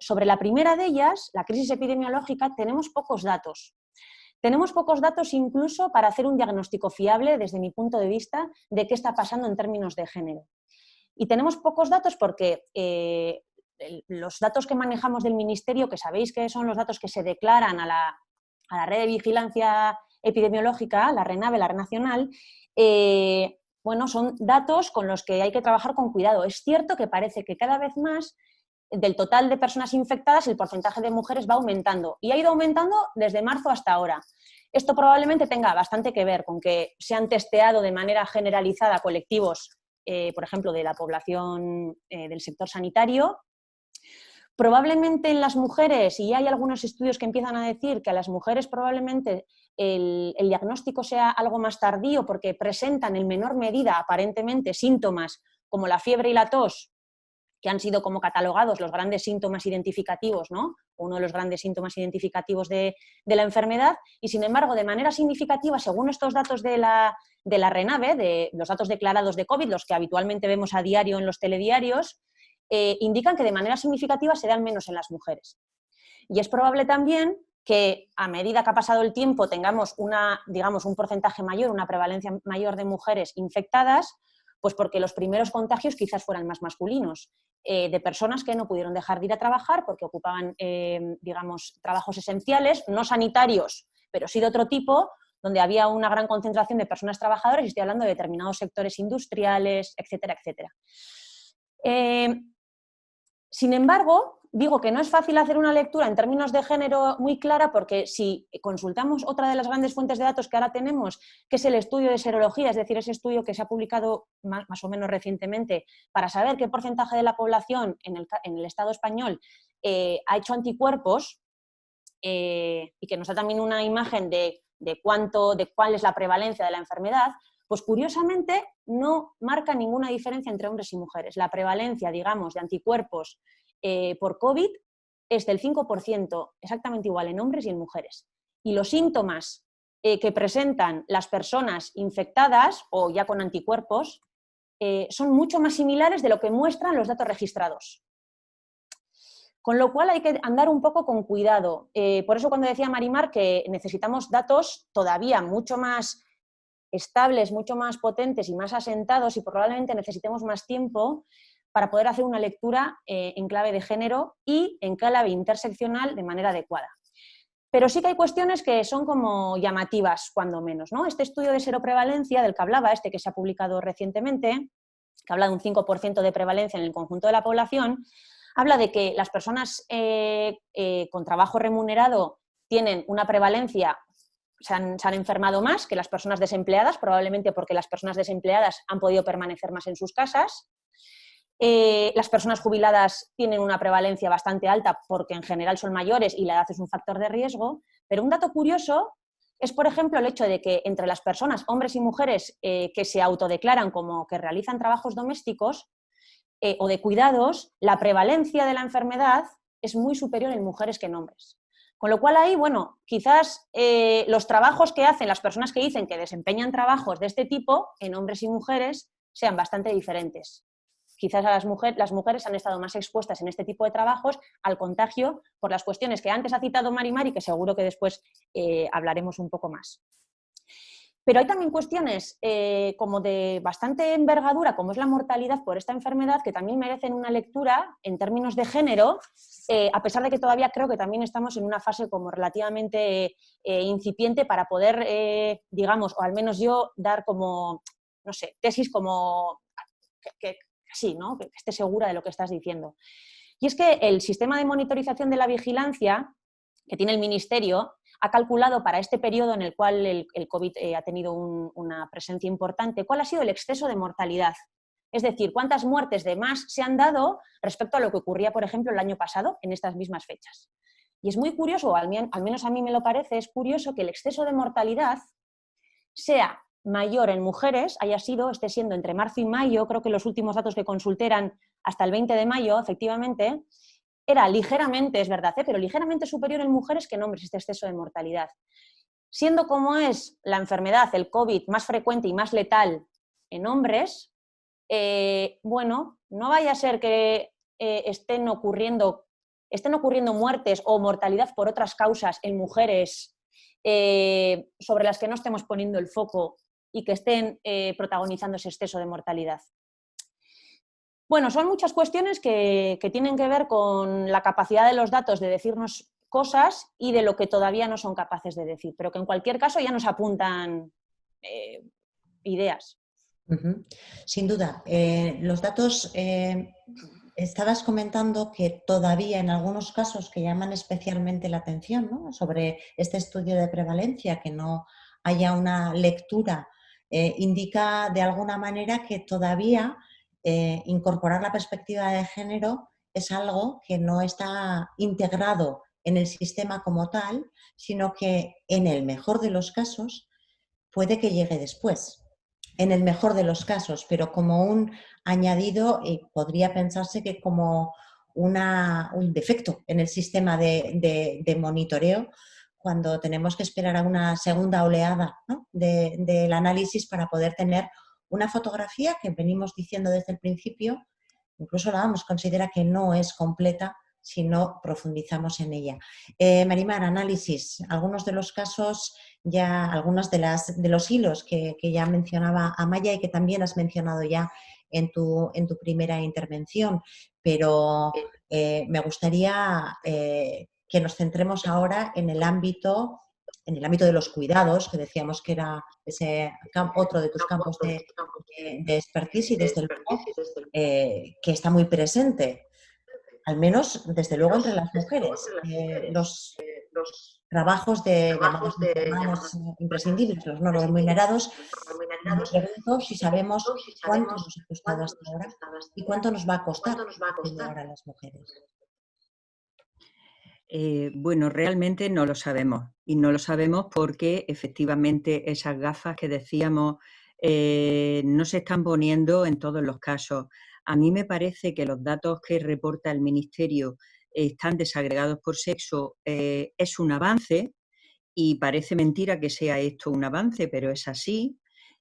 Sobre la primera de ellas, la crisis epidemiológica, tenemos pocos datos. Tenemos pocos datos incluso para hacer un diagnóstico fiable, desde mi punto de vista, de qué está pasando en términos de género. Y tenemos pocos datos porque los datos que manejamos del Ministerio, que sabéis que son los datos que se declaran a la Red de Vigilancia Epidemiológica, la RENAVE, la Red Nacional, bueno, son datos con los que hay que trabajar con cuidado. Es cierto que parece que cada vez más del total de personas infectadas el porcentaje de mujeres va aumentando y ha ido aumentando desde marzo hasta ahora. Esto probablemente tenga bastante que ver con que se han testeado de manera generalizada colectivos, por ejemplo, de la población del sector sanitario. Probablemente en las mujeres, y hay algunos estudios que empiezan a decir que a las mujeres probablemente el diagnóstico sea algo más tardío porque presentan en menor medida aparentemente síntomas como la fiebre y la tos, que han sido como catalogados los grandes síntomas identificativos, ¿no? Uno de los grandes síntomas identificativos de la enfermedad, y sin embargo, de manera significativa, según estos datos de la RENAVE, de los datos declarados de COVID, los que habitualmente vemos a diario en los telediarios, indican que de manera significativa se dan menos en las mujeres. Y es probable también que a medida que ha pasado el tiempo tengamos digamos, un porcentaje mayor, una prevalencia mayor de mujeres infectadas, Pues porque los primeros contagios quizás fueran más masculinos, de personas que no pudieron dejar de ir a trabajar porque ocupaban, digamos, trabajos esenciales, no sanitarios, pero sí de otro tipo, donde había una gran concentración de personas trabajadoras, y estoy hablando de determinados sectores industriales, etcétera, etcétera. Sin embargo, digo que no es fácil hacer una lectura en términos de género muy clara, porque si consultamos otra de las grandes fuentes de datos que ahora tenemos, que es el estudio de serología, es decir, ese estudio que se ha publicado más o menos recientemente para saber qué porcentaje de la población en el Estado español ha hecho anticuerpos, y que nos da también una imagen de cuál es la prevalencia de la enfermedad, pues curiosamente no marca ninguna diferencia entre hombres y mujeres. La prevalencia, digamos, de anticuerpos por COVID es del 5%, exactamente igual en hombres y en mujeres. Y los síntomas que presentan las personas infectadas o ya con anticuerpos son mucho más similares de lo que muestran los datos registrados. Con lo cual hay que andar un poco con cuidado. Por eso cuando decía Marimar que necesitamos datos todavía mucho más estables, mucho más potentes y más asentados, y probablemente necesitemos más tiempo para poder hacer una lectura en clave de género y en clave interseccional de manera adecuada. Pero sí que hay cuestiones que son como llamativas, cuando menos, ¿no? Este estudio de seroprevalencia del que hablaba, que se ha publicado recientemente, que habla de un 5% de prevalencia en el conjunto de la población, habla de que las personas con trabajo remunerado tienen una prevalencia, se han enfermado más que las personas desempleadas, probablemente porque las personas desempleadas han podido permanecer más en sus casas. Las personas jubiladas tienen una prevalencia bastante alta porque en general son mayores y la edad es un factor de riesgo, pero un dato curioso es, por ejemplo, el hecho de que entre las personas, hombres y mujeres, que se autodeclaran como que realizan trabajos domésticos o de cuidados, la prevalencia de la enfermedad es muy superior en mujeres que en hombres. Con lo cual ahí, bueno, quizás los trabajos que hacen las personas que dicen que desempeñan trabajos de este tipo en hombres y mujeres sean bastante diferentes. Quizás las mujeres han estado más expuestas en este tipo de trabajos al contagio por las cuestiones que antes ha citado Marimar y que seguro que después hablaremos un poco más. Pero hay también cuestiones como de bastante envergadura, como es la mortalidad por esta enfermedad, que también merecen una lectura en términos de género, a pesar de que todavía creo que también estamos en una fase como relativamente incipiente para poder, digamos, o al menos yo, dar como, no sé, tesis como que sí, ¿no? Que esté segura de lo que estás diciendo. Y es que el sistema de monitorización de la vigilancia que tiene el Ministerio ha calculado para este periodo en el cual el COVID ha tenido una presencia importante, cuál ha sido el exceso de mortalidad. Es decir, cuántas muertes de más se han dado respecto a lo que ocurría, por ejemplo, el año pasado en estas mismas fechas. Y es muy curioso, o al menos a mí me lo parece, es curioso que el exceso de mortalidad sea mayor en mujeres, esté siendo entre marzo y mayo, creo que los últimos datos que consulté eran hasta el 20 de mayo, efectivamente, era ligeramente, es verdad, pero ligeramente superior en mujeres que en hombres este exceso de mortalidad. Siendo como es la enfermedad, el COVID, más frecuente y más letal en hombres, bueno, no vaya a ser que estén ocurriendo muertes o mortalidad por otras causas en mujeres sobre las que no estemos poniendo el foco y que estén protagonizando ese exceso de mortalidad. Bueno, son muchas cuestiones que tienen que ver con la capacidad de los datos de decirnos cosas y de lo que todavía no son capaces de decir, pero que en cualquier caso ya nos apuntan ideas. Sin duda. Los datos, estabas comentando que todavía en algunos casos que llaman especialmente la atención, ¿no?, sobre este estudio de prevalencia, que no haya una lectura, indica de alguna manera que todavía incorporar la perspectiva de género es algo que no está integrado en el sistema como tal, sino que en el mejor de los casos puede que llegue después. En el mejor de los casos, pero como un añadido, podría pensarse que como un defecto en el sistema de monitoreo, cuando tenemos que esperar a una segunda oleada, ¿no?, del análisis para poder tener una fotografía que venimos diciendo desde el principio, incluso la OMS considera que no es completa si no profundizamos en ella. Marimar, análisis. Algunos de los casos, ya algunos de los hilos que ya mencionaba Amaya y que también has mencionado ya en tu primera intervención, pero me gustaría que nos centremos ahora en el ámbito de los cuidados, que decíamos que era otro de tus campos de expertise y desde luego que está muy presente, al menos desde luego entre las mujeres. Los trabajos de llamados informales imprescindibles, los no remunerados, me pregunto si sabemos cuánto nos ha costado hasta ahora y cuánto nos va a costar ahora a las mujeres. Bueno, realmente no lo sabemos y no lo sabemos porque efectivamente esas gafas que decíamos no se están poniendo en todos los casos. A mí me parece que los datos que reporta el Ministerio están desagregados por sexo, es un avance y parece mentira que sea esto un avance, pero es así.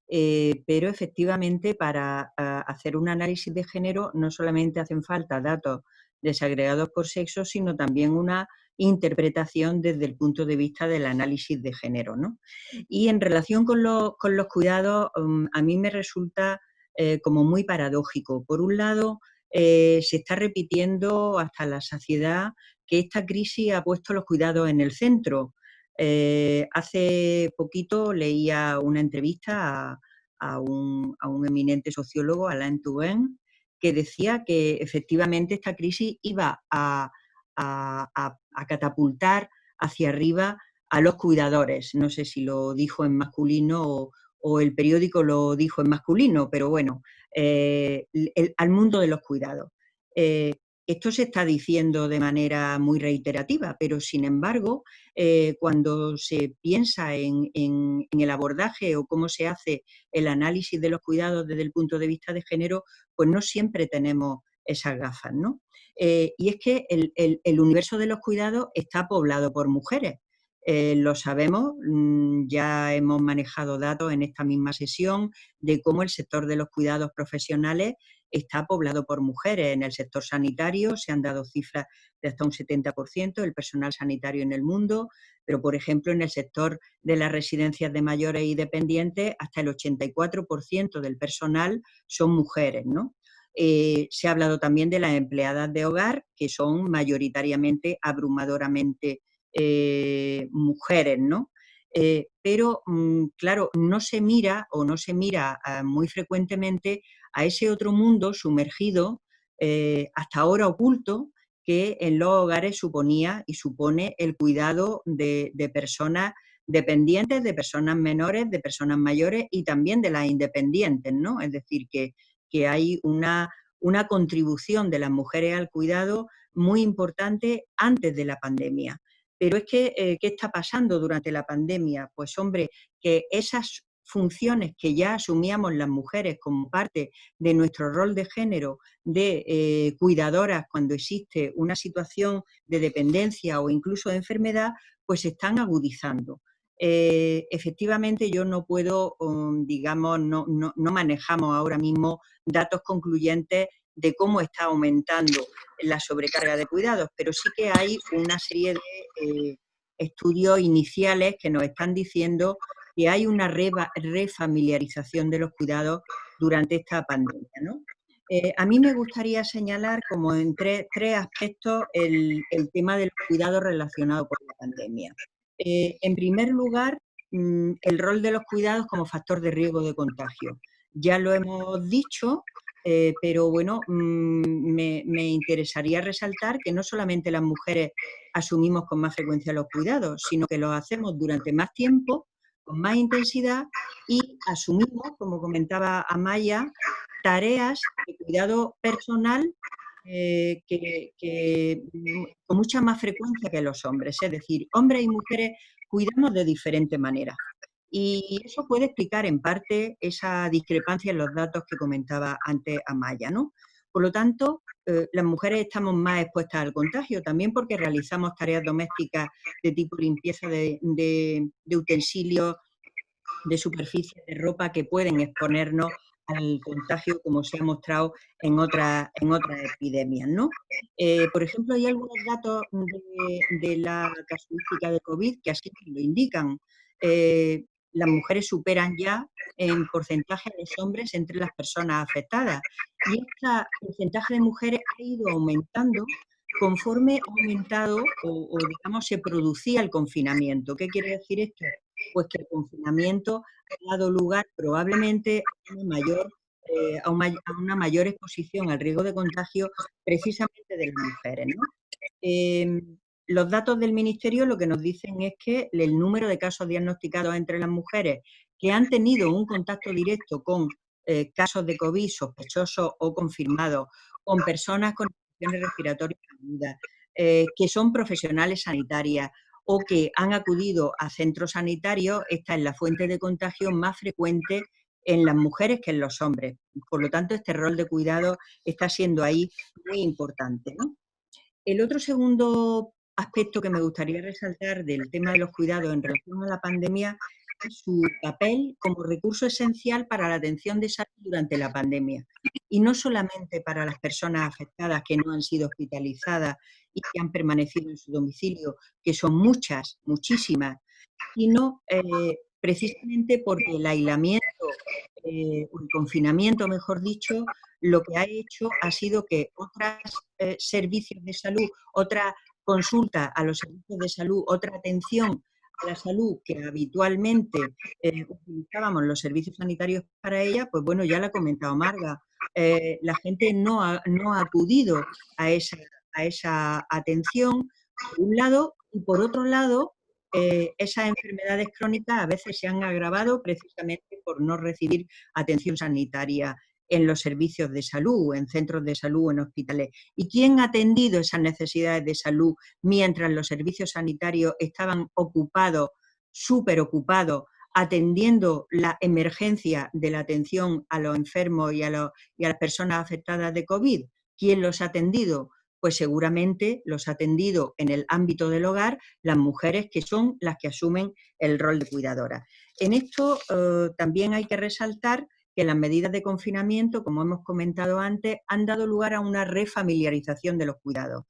Pero efectivamente para hacer un análisis de género no solamente hacen falta datos desagregados por sexo, sino también una interpretación desde el punto de vista del análisis de género, ¿no? Y en relación con los cuidados, a mí me resulta como muy paradójico. Por un lado, se está repitiendo hasta la saciedad que esta crisis ha puesto los cuidados en el centro. Hace poquito leía una entrevista a un eminente sociólogo, Alain Touraine, que decía que efectivamente esta crisis iba a catapultar hacia arriba a los cuidadores. No sé si lo dijo en masculino o el periódico lo dijo en masculino, pero bueno, al mundo de los cuidados. Esto se está diciendo de manera muy reiterativa, pero sin embargo, cuando se piensa en el abordaje o cómo se hace el análisis de los cuidados desde el punto de vista de género, pues no siempre tenemos esas gafas, ¿no? Y es que el universo de los cuidados está poblado por mujeres. Lo sabemos, ya hemos manejado datos en esta misma sesión de cómo el sector de los cuidados profesionales está poblado por mujeres. En el sector sanitario se han dado cifras de hasta un 70% del personal sanitario en el mundo, pero por ejemplo en el sector de las residencias de mayores y dependientes hasta el 84% del personal son mujeres, ¿no? Se ha hablado también de las empleadas de hogar, que son mayoritariamente, abrumadoramente mujeres, ¿no? Pero, claro, no se mira muy frecuentemente a ese otro mundo sumergido, hasta ahora oculto, que en los hogares suponía y supone el cuidado de personas dependientes, de personas menores, de personas mayores y también de las independientes, ¿no? Es decir, que hay una contribución de las mujeres al cuidado muy importante antes de la pandemia. Pero es que, ¿qué está pasando durante la pandemia? Pues hombre, que esas funciones que ya asumíamos las mujeres como parte de nuestro rol de género de cuidadoras cuando existe una situación de dependencia o incluso de enfermedad, pues se están agudizando. Efectivamente yo no puedo, digamos, no manejamos ahora mismo datos concluyentes de cómo está aumentando la sobrecarga de cuidados, pero sí que hay una serie de estudios iniciales que nos están diciendo que hay una refamiliarización de los cuidados durante esta pandemia, ¿no? A mí me gustaría señalar como en tres aspectos el tema del cuidado relacionado con la pandemia. En primer lugar, el rol de los cuidados como factor de riesgo de contagio. Ya lo hemos dicho, pero bueno, me interesaría resaltar que no solamente las mujeres asumimos con más frecuencia los cuidados, sino que los hacemos durante más tiempo, con más intensidad y asumimos, como comentaba Amaya, tareas de cuidado personal con mucha más frecuencia que los hombres. Es decir, hombres y mujeres cuidamos de diferente manera. Y eso puede explicar en parte esa discrepancia en los datos que comentaba antes Amaya, ¿no? Por lo tanto, las mujeres estamos más expuestas al contagio, también porque realizamos tareas domésticas de tipo limpieza de utensilios, de superficies de ropa que pueden exponernos al contagio, como se ha mostrado en otras epidemias, ¿no? Por ejemplo, hay algunos datos de la casuística de COVID que así lo indican. Las mujeres superan ya en porcentaje a los hombres entre las personas afectadas. Y este porcentaje de mujeres ha ido aumentando conforme ha aumentado o digamos, se producía el confinamiento. ¿Qué quiere decir esto? Pues que el confinamiento ha dado lugar probablemente a una mayor exposición al riesgo de contagio precisamente de las mujeres, ¿no? Los datos del Ministerio lo que nos dicen es que el número de casos diagnosticados entre las mujeres que han tenido un contacto directo con casos de COVID sospechosos o confirmados, con personas con infecciones respiratorias agudas, que son profesionales sanitarias o que han acudido a centros sanitarios, esta es la fuente de contagio más frecuente en las mujeres que en los hombres. Por lo tanto, este rol de cuidado está siendo ahí muy importante, ¿no? El otro segundo aspecto que me gustaría resaltar del tema de los cuidados en relación a la pandemia es su papel como recurso esencial para la atención de salud durante la pandemia. Y no solamente para las personas afectadas que no han sido hospitalizadas y que han permanecido en su domicilio, que son muchas, muchísimas, sino precisamente porque el aislamiento o el confinamiento, mejor dicho, lo que ha hecho ha sido que otros servicios de salud, otra consulta a los servicios de salud, otra atención a la salud que habitualmente utilizábamos los servicios sanitarios para ella, pues bueno, ya la ha comentado Marga, la gente no ha acudido a esa atención, por un lado, y por otro lado, esas enfermedades crónicas a veces se han agravado precisamente por no recibir atención sanitaria en los servicios de salud, en centros de salud, en hospitales. ¿Y quién ha atendido esas necesidades de salud mientras los servicios sanitarios estaban ocupados, súper ocupados, atendiendo la emergencia de la atención a los enfermos y a las personas afectadas de COVID? ¿Quién los ha atendido? Pues seguramente los ha atendido en el ámbito del hogar las mujeres que son las que asumen el rol de cuidadora. En esto también hay que resaltar que las medidas de confinamiento, como hemos comentado antes, han dado lugar a una refamiliarización de los cuidados.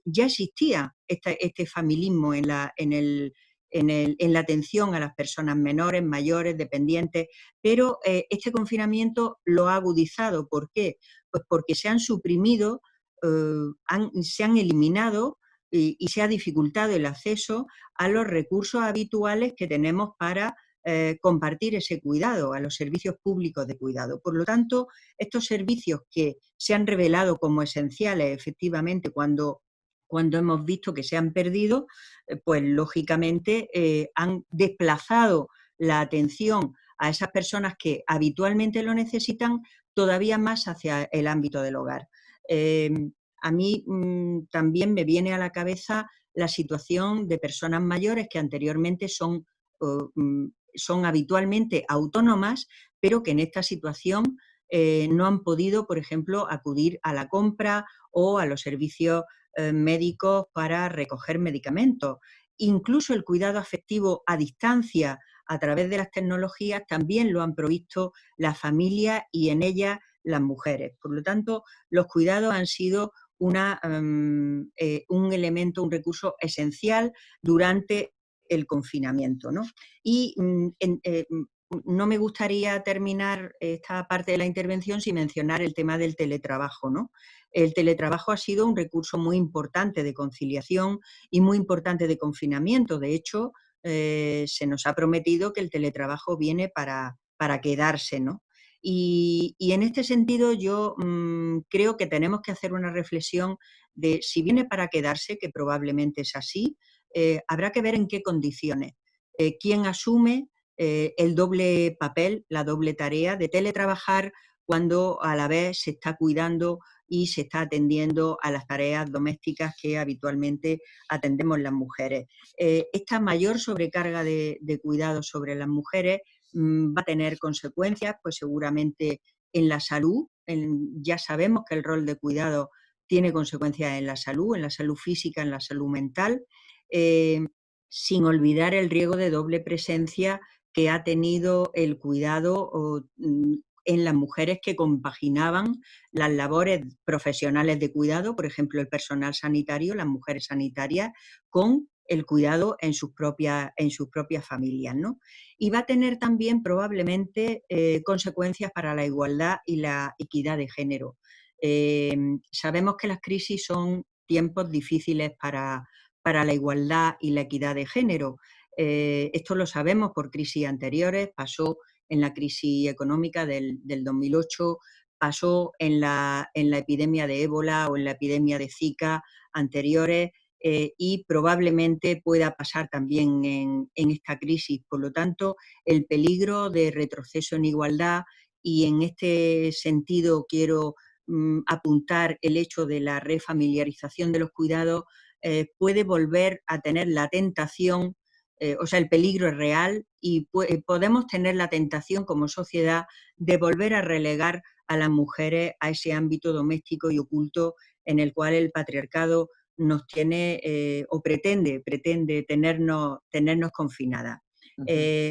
Ya existía este familismo en la atención a las personas menores, mayores, dependientes, pero este confinamiento lo ha agudizado. ¿Por qué? Pues porque se han suprimido, se han eliminado y se ha dificultado el acceso a los recursos habituales que tenemos para compartir ese cuidado, a los servicios públicos de cuidado. Por lo tanto, estos servicios que se han revelado como esenciales efectivamente cuando hemos visto que se han perdido, pues lógicamente han desplazado la atención a esas personas que habitualmente lo necesitan todavía más hacia el ámbito del hogar. A mí también me viene a la cabeza la situación de personas mayores que anteriormente son habitualmente autónomas, pero que en esta situación no han podido, por ejemplo, acudir a la compra o a los servicios médicos para recoger medicamentos. Incluso el cuidado afectivo a distancia a través de las tecnologías también lo han provisto las familias y en ellas las mujeres. Por lo tanto, los cuidados han sido un elemento, un recurso esencial durante el confinamiento, ¿no? Y no me gustaría terminar esta parte de la intervención sin mencionar el tema del teletrabajo, ¿no? El teletrabajo ha sido un recurso muy importante de conciliación y muy importante de confinamiento. De hecho, se nos ha prometido que el teletrabajo viene para quedarse, ¿no? Y en este sentido yo creo que tenemos que hacer una reflexión de si viene para quedarse, que probablemente es así, habrá que ver en qué condiciones. ¿Quién asume el doble papel, la doble tarea de teletrabajar cuando a la vez se está cuidando y se está atendiendo a las tareas domésticas que habitualmente atendemos las mujeres? Esta mayor sobrecarga de cuidados sobre las mujeres va a tener consecuencias, pues seguramente en la salud. Ya sabemos que el rol de cuidado tiene consecuencias en la salud física, en la salud mental, sin olvidar el riesgo de doble presencia que ha tenido el cuidado en las mujeres que compaginaban las labores profesionales de cuidado, por ejemplo, el personal sanitario, las mujeres sanitarias, con el cuidado en sus propias familias, ¿no? Y va a tener también probablemente consecuencias para la igualdad y la equidad de género. Sabemos que las crisis son tiempos difíciles para la igualdad y la equidad de género. Esto lo sabemos por crisis anteriores, pasó en la crisis económica del 2008, pasó en la epidemia de ébola o en la epidemia de Zika anteriores, y probablemente pueda pasar también en esta crisis. Por lo tanto, el peligro de retroceso en igualdad, y en este sentido quiero apuntar el hecho de la refamiliarización de los cuidados, puede volver a tener la tentación, o sea, el peligro es real y podemos tener la tentación como sociedad de volver a relegar a las mujeres a ese ámbito doméstico y oculto en el cual el patriarcado nos tiene o pretende tenernos confinadas.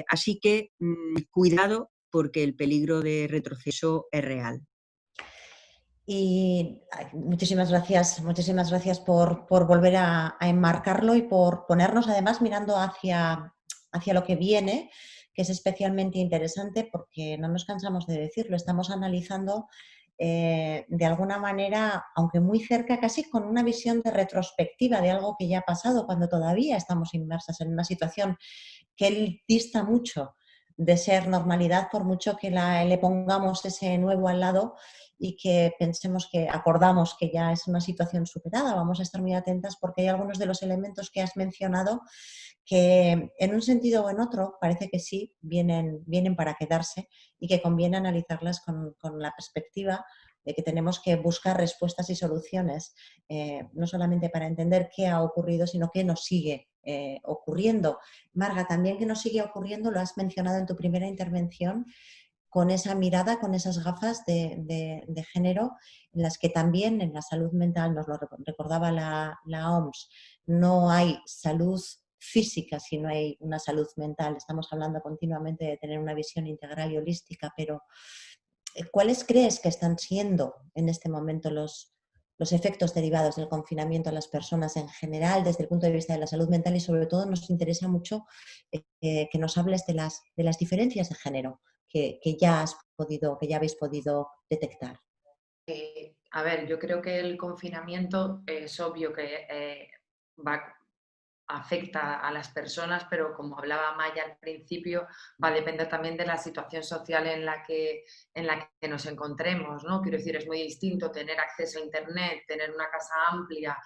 Así que cuidado, porque el peligro de retroceso es real. Y muchísimas gracias por volver a enmarcarlo y por ponernos además mirando hacia lo que viene, que es especialmente interesante porque no nos cansamos de decirlo, estamos analizando de alguna manera, aunque muy cerca, casi con una visión de retrospectiva de algo que ya ha pasado, cuando todavía estamos inmersas en una situación que dista mucho de ser normalidad, por mucho que le pongamos ese nuevo al lado y que pensemos que acordamos que ya es una situación superada. Vamos a estar muy atentas porque hay algunos de los elementos que has mencionado que en un sentido o en otro parece que sí vienen para quedarse y que conviene analizarlas con la perspectiva de que tenemos que buscar respuestas y soluciones, no solamente para entender qué ha ocurrido, sino qué nos sigue ocurriendo. Marga, también que nos sigue ocurriendo, lo has mencionado en tu primera intervención, con esa mirada, con esas gafas de género, en las que también en la salud mental, nos lo recordaba la OMS, no hay salud física si no hay una salud mental. Estamos hablando continuamente de tener una visión integral y holística, pero ¿cuáles crees que están siendo en este momento los efectos derivados del confinamiento a las personas en general desde el punto de vista de la salud mental? Y sobre todo nos interesa mucho que nos hables de las diferencias de género que ya habéis podido detectar. A ver, yo creo que el confinamiento es obvio que afecta a las personas, pero como hablaba Maya al principio, va a depender también de la situación social en la que nos encontremos, ¿no? Quiero decir, es muy distinto tener acceso a Internet, tener una casa amplia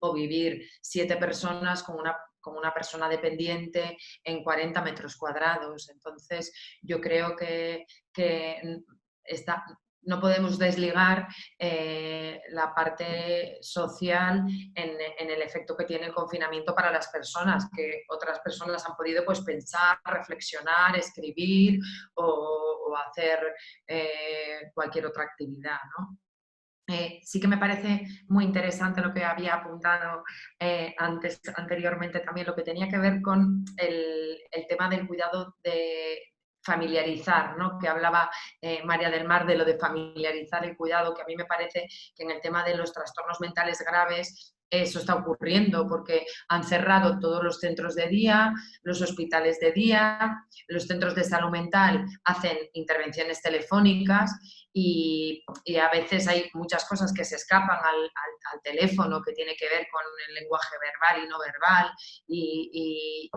o vivir 7 personas con una persona dependiente en 40 metros cuadrados. Entonces, yo creo que no podemos desligar la parte social en el efecto que tiene el confinamiento para las personas, que otras personas han podido pues, pensar, reflexionar, escribir o hacer cualquier otra actividad, ¿no? Sí que me parece muy interesante lo que había apuntado anteriormente también, lo que tenía que ver con el tema del cuidado de familiarizar, ¿no? Que hablaba María del Mar de lo de familiarizar el cuidado, que a mí me parece que en el tema de los trastornos mentales graves eso está ocurriendo porque han cerrado todos los centros de día, los hospitales de día, los centros de salud mental hacen intervenciones telefónicas y a veces hay muchas cosas que se escapan al teléfono que tiene que ver con el lenguaje verbal y no verbal y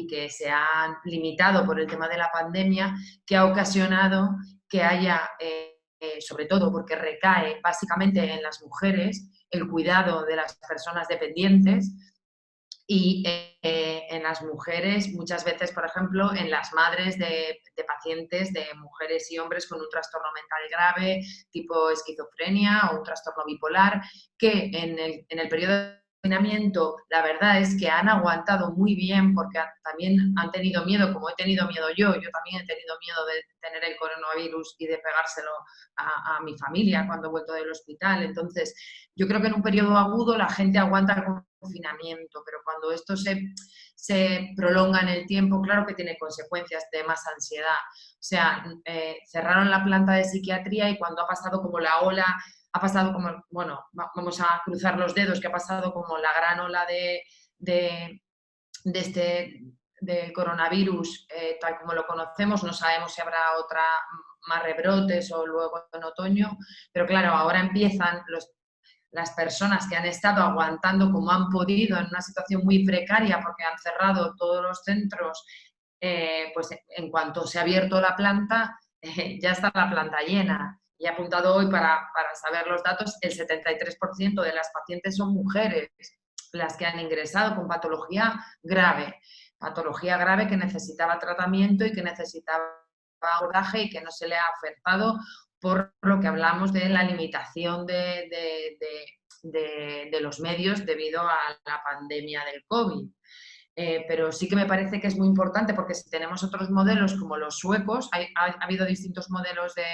que se han limitado por el tema de la pandemia, que ha ocasionado que haya, sobre todo porque recae básicamente en las mujeres, el cuidado de las personas dependientes y en las mujeres, muchas veces, por ejemplo, en las madres de pacientes, de mujeres y hombres con un trastorno mental grave, tipo esquizofrenia o un trastorno bipolar, que en el periodo de confinamiento, la verdad es que han aguantado muy bien porque también han tenido miedo, como he tenido miedo yo también he tenido miedo de tener el coronavirus y de pegárselo a mi familia cuando he vuelto del hospital. Entonces, yo creo que en un periodo agudo la gente aguanta el confinamiento, pero cuando esto se prolonga en el tiempo, claro que tiene consecuencias de más ansiedad. sea, cerraron la planta de psiquiatría y cuando ha pasado como la ola, ha pasado como, bueno, vamos a cruzar los dedos, que ha pasado como la gran ola del coronavirus, tal como lo conocemos, no sabemos si habrá más rebrotes o luego en otoño, pero claro, ahora empiezan las personas que han estado aguantando como han podido en una situación muy precaria porque han cerrado todos los centros, pues en cuanto se ha abierto la planta, ya está la planta llena. Y he apuntado hoy para saber los datos, el 73% de las pacientes son mujeres las que han ingresado con patología grave que necesitaba tratamiento y que necesitaba abordaje y que no se le ha ofertado por lo que hablamos de la limitación de los medios debido a la pandemia del COVID. Pero sí que me parece que es muy importante porque si tenemos otros modelos como los suecos, ha habido distintos modelos de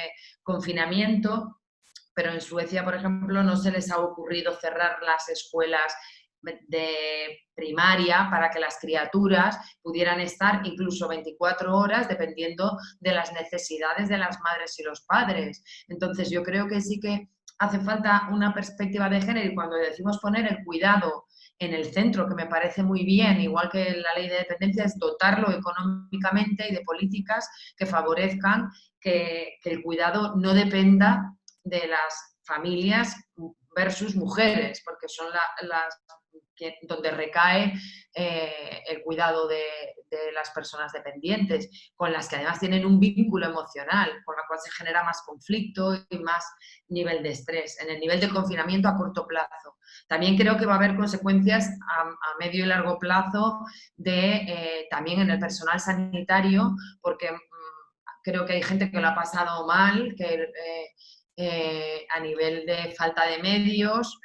confinamiento, pero en Suecia, por ejemplo, no se les ha ocurrido cerrar las escuelas de primaria para que las criaturas pudieran estar incluso 24 horas dependiendo de las necesidades de las madres y los padres. Entonces yo creo que sí que hace falta una perspectiva de género y cuando decimos poner el cuidado en el centro, que me parece muy bien, igual que la ley de dependencia, es dotarlo económicamente y de políticas que favorezcan que el cuidado no dependa de las familias versus mujeres, porque son donde recae el cuidado de las personas dependientes, con las que además tienen un vínculo emocional, con la cual se genera más conflicto y más nivel de estrés, en el nivel de confinamiento a corto plazo. También creo que va a haber consecuencias a medio y largo plazo también en el personal sanitario, porque creo que hay gente que lo ha pasado mal, que a nivel de falta de medios,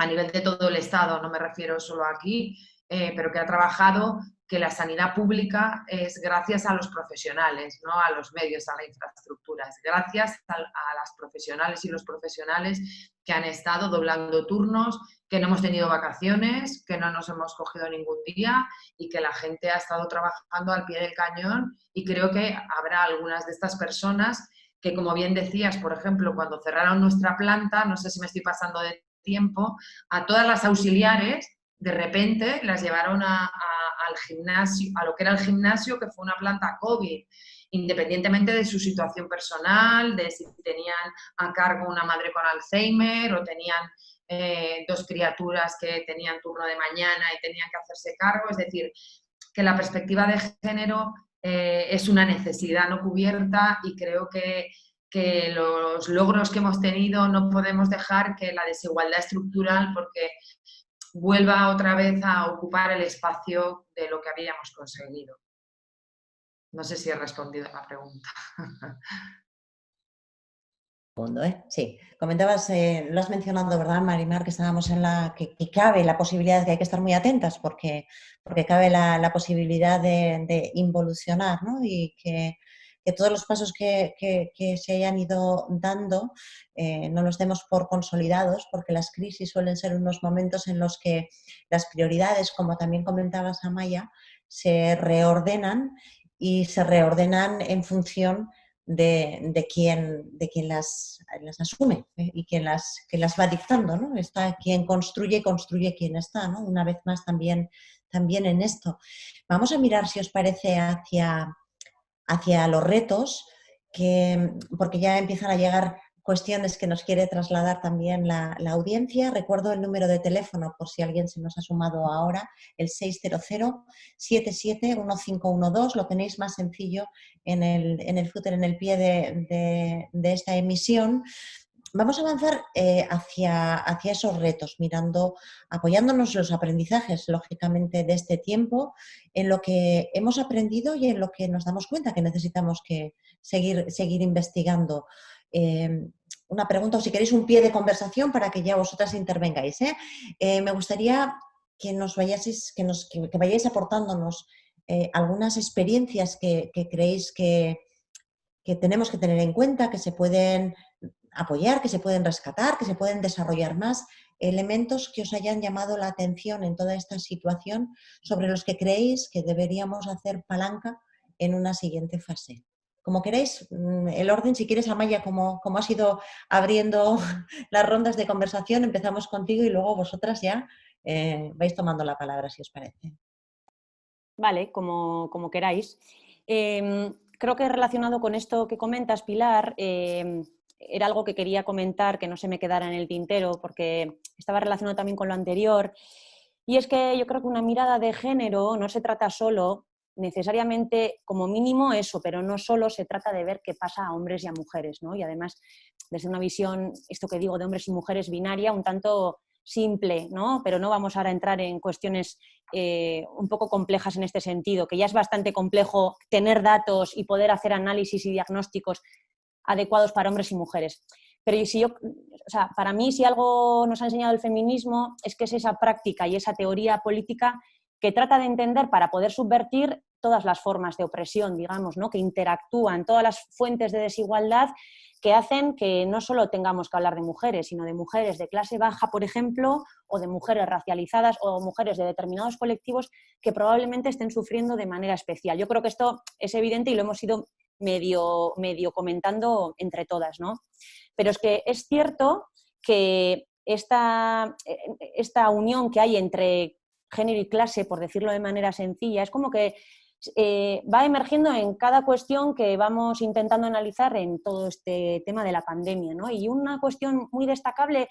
a nivel de todo el Estado, no me refiero solo aquí, pero que ha trabajado que la sanidad pública es gracias a los profesionales, no a los medios, a la infraestructura, es gracias a las profesionales y los profesionales que han estado doblando turnos, que no hemos tenido vacaciones, que no nos hemos cogido ningún día y que la gente ha estado trabajando al pie del cañón y creo que habrá algunas de estas personas que, como bien decías, por ejemplo, cuando cerraron nuestra planta, no sé si me estoy pasando de tiempo, a todas las auxiliares, de repente las llevaron al gimnasio, a lo que era el gimnasio, que fue una planta COVID, independientemente de su situación personal, de si tenían a cargo una madre con Alzheimer o tenían dos criaturas que tenían turno de mañana y tenían que hacerse cargo. Es decir, que la perspectiva de género es una necesidad no cubierta y creo que los logros que hemos tenido no podemos dejar que la desigualdad estructural porque vuelva otra vez a ocupar el espacio de lo que habíamos conseguido. No sé si he respondido a la pregunta. Sí, comentabas, lo has mencionado, ¿verdad, Marimar? Que estábamos en que cabe la posibilidad, que hay que estar muy atentas porque cabe la posibilidad de involucionar, ¿no? Y que todos los pasos que se hayan ido dando no los demos por consolidados, porque las crisis suelen ser unos momentos en los que las prioridades, como también comentabas, Amaya, se reordenan y se reordenan en función de quien las asume y quien las va dictando, ¿no? Está quien construye quien está, ¿no? Una vez más también en esto. Vamos a mirar, si os parece, hacia los retos, porque ya empiezan a llegar cuestiones que nos quiere trasladar también la audiencia. Recuerdo el número de teléfono por si alguien se nos ha sumado ahora, el 600-771512. Lo tenéis más sencillo en el footer, en el pie de esta emisión. Vamos a avanzar hacia esos retos, apoyándonos en los aprendizajes, lógicamente, de este tiempo, en lo que hemos aprendido y en lo que nos damos cuenta que necesitamos seguir investigando. Una pregunta, o si queréis un pie de conversación para que ya vosotras intervengáis. Me gustaría que vayáis aportándonos algunas experiencias que creéis que tenemos que tener en cuenta, que se pueden apoyar, que se pueden rescatar, que se pueden desarrollar más, elementos que os hayan llamado la atención en toda esta situación, sobre los que creéis que deberíamos hacer palanca en una siguiente fase. Como queráis, el orden, si quieres, Amaya, como has ido abriendo las rondas de conversación, empezamos contigo y luego vosotras ya vais tomando la palabra, si os parece. Vale, como queráis. Creo que relacionado con esto que comentas, Pilar, era algo que quería comentar, que no se me quedara en el tintero, porque estaba relacionado también con lo anterior. Y es que yo creo que una mirada de género no se trata solo, necesariamente, como mínimo eso, pero no solo se trata de ver qué pasa a hombres y a mujeres, ¿no? Y además, desde una visión, esto que digo, de hombres y mujeres binaria, un tanto simple, ¿no? Pero no vamos ahora a entrar en cuestiones un poco complejas en este sentido, que ya es bastante complejo tener datos y poder hacer análisis y diagnósticos adecuados para hombres y mujeres. Pero para mí, si algo nos ha enseñado el feminismo, es que es esa práctica y esa teoría política que trata de entender para poder subvertir todas las formas de opresión, digamos, ¿no? Que interactúan, todas las fuentes de desigualdad que hacen que no solo tengamos que hablar de mujeres, sino de mujeres de clase baja, por ejemplo, o de mujeres racializadas o mujeres de determinados colectivos que probablemente estén sufriendo de manera especial. Yo creo que esto es evidente y lo hemos ido medio comentando entre todas, ¿no? Pero es que es cierto que esta unión que hay entre género y clase, por decirlo de manera sencilla, es como que va emergiendo en cada cuestión que vamos intentando analizar en todo este tema de la pandemia, ¿no? Y una cuestión muy destacable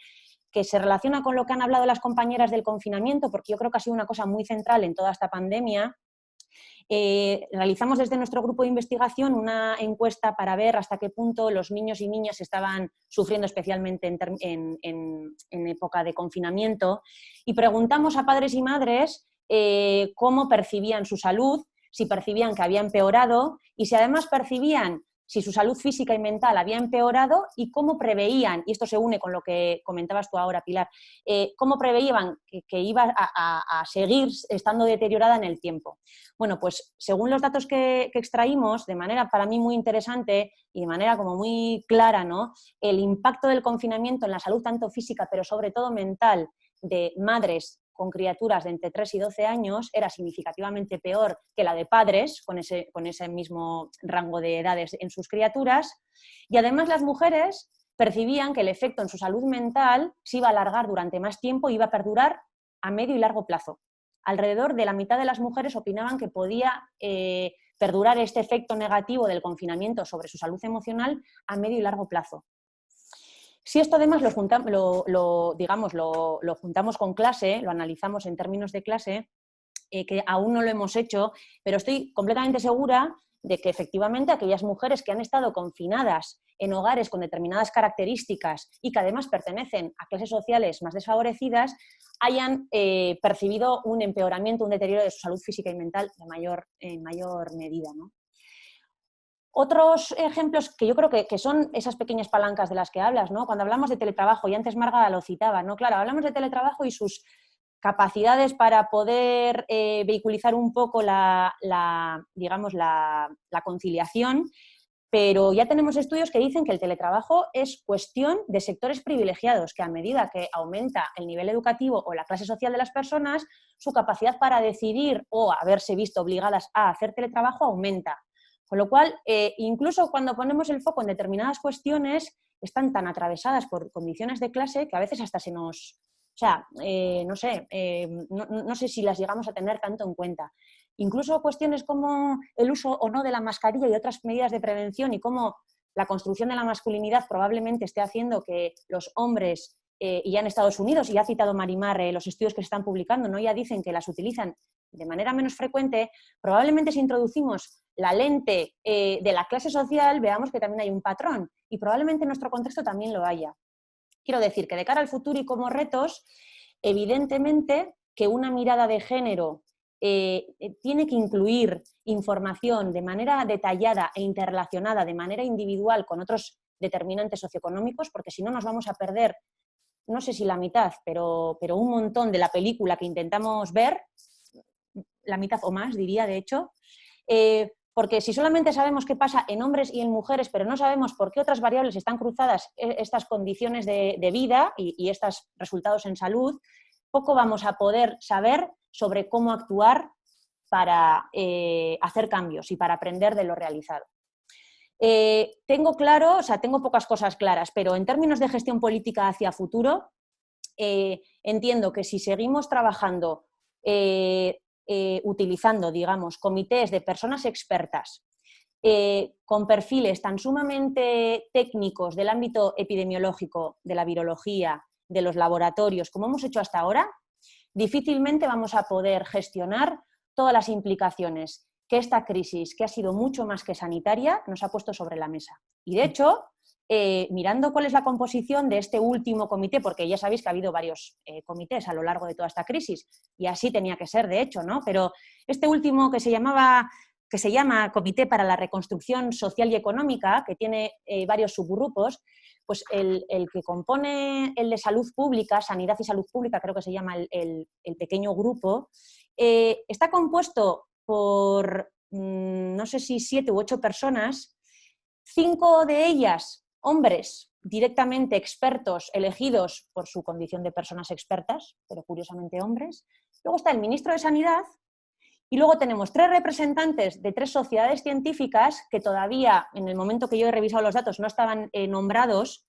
que se relaciona con lo que han hablado las compañeras del confinamiento, porque yo creo que ha sido una cosa muy central en toda esta pandemia. Realizamos desde nuestro grupo de investigación una encuesta para ver hasta qué punto los niños y niñas estaban sufriendo especialmente en época de confinamiento y preguntamos a padres y madres cómo percibían su salud, si percibían que había empeorado y si además percibían si su salud física y mental había empeorado y cómo preveían, y esto se une con lo que comentabas tú ahora, Pilar, cómo preveían que iba a seguir estando deteriorada en el tiempo. Bueno, pues según los datos que extraímos, de manera para mí muy interesante y de manera como muy clara, ¿no? El impacto del confinamiento en la salud tanto física, pero sobre todo mental, de madres con criaturas de entre 3 y 12 años era significativamente peor que la de padres con ese mismo rango de edades en sus criaturas. Y además las mujeres percibían que el efecto en su salud mental se iba a alargar durante más tiempo y iba a perdurar a medio y largo plazo. Alrededor de la mitad de las mujeres opinaban que podía perdurar este efecto negativo del confinamiento sobre su salud emocional a medio y largo plazo. Si esto además lo juntamos con clase, lo analizamos en términos de clase, que aún no lo hemos hecho, pero estoy completamente segura de que efectivamente aquellas mujeres que han estado confinadas en hogares con determinadas características y que además pertenecen a clases sociales más desfavorecidas, hayan percibido un empeoramiento, un deterioro de su salud física y mental en mayor medida, ¿no? Otros ejemplos que yo creo que son esas pequeñas palancas de las que hablas, ¿no? Cuando hablamos de teletrabajo, y antes Marga lo citaba, ¿no? Claro, hablamos de teletrabajo y sus capacidades para poder vehiculizar un poco la conciliación, pero ya tenemos estudios que dicen que el teletrabajo es cuestión de sectores privilegiados, que a medida que aumenta el nivel educativo o la clase social de las personas, su capacidad para decidir o haberse visto obligadas a hacer teletrabajo aumenta. Con lo cual, incluso cuando ponemos el foco en determinadas cuestiones, están tan atravesadas por condiciones de clase que a veces hasta se nos... O sea, no sé si las llegamos a tener tanto en cuenta. Incluso cuestiones como el uso o no de la mascarilla y otras medidas de prevención y cómo la construcción de la masculinidad probablemente esté haciendo que los hombres, y ya en Estados Unidos, y ya ha citado Marimar los estudios que se están publicando, ¿no? Ya dicen que las utilizan de manera menos frecuente, probablemente si introducimos la lente de la clase social, veamos que también hay un patrón y probablemente en nuestro contexto también lo haya. Quiero decir que de cara al futuro y como retos, evidentemente que una mirada de género tiene que incluir información de manera detallada e interrelacionada, de manera individual con otros determinantes socioeconómicos, porque si no nos vamos a perder, no sé si la mitad, pero un montón de la película que intentamos ver, la mitad o más, diría, de hecho, porque si solamente sabemos qué pasa en hombres y en mujeres, pero no sabemos por qué otras variables están cruzadas estas condiciones de vida y estos resultados en salud, poco vamos a poder saber sobre cómo actuar para hacer cambios y para aprender de lo realizado. Tengo claro, o sea, tengo pocas cosas claras, pero en términos de gestión política hacia futuro, entiendo que si seguimos trabajando utilizando, digamos, comités de personas expertas con perfiles tan sumamente técnicos del ámbito epidemiológico, de la virología, de los laboratorios, como hemos hecho hasta ahora, difícilmente vamos a poder gestionar todas las implicaciones que esta crisis, que ha sido mucho más que sanitaria, nos ha puesto sobre la mesa. Y de hecho, mirando cuál es la composición de este último comité, porque ya sabéis que ha habido varios comités a lo largo de toda esta crisis, y así tenía que ser, de hecho, ¿no? Pero este último que se llama Comité para la Reconstrucción Social y Económica, que tiene varios subgrupos, pues el que compone el de Salud Pública, Sanidad y Salud Pública, creo que se llama el pequeño grupo, está compuesto por, no sé si 7 u 8 personas, 5 de ellas hombres directamente expertos elegidos por su condición de personas expertas, pero curiosamente hombres. Luego está el ministro de Sanidad y luego tenemos 3 representantes de 3 sociedades científicas que todavía, en el momento que yo he revisado los datos, no estaban nombrados,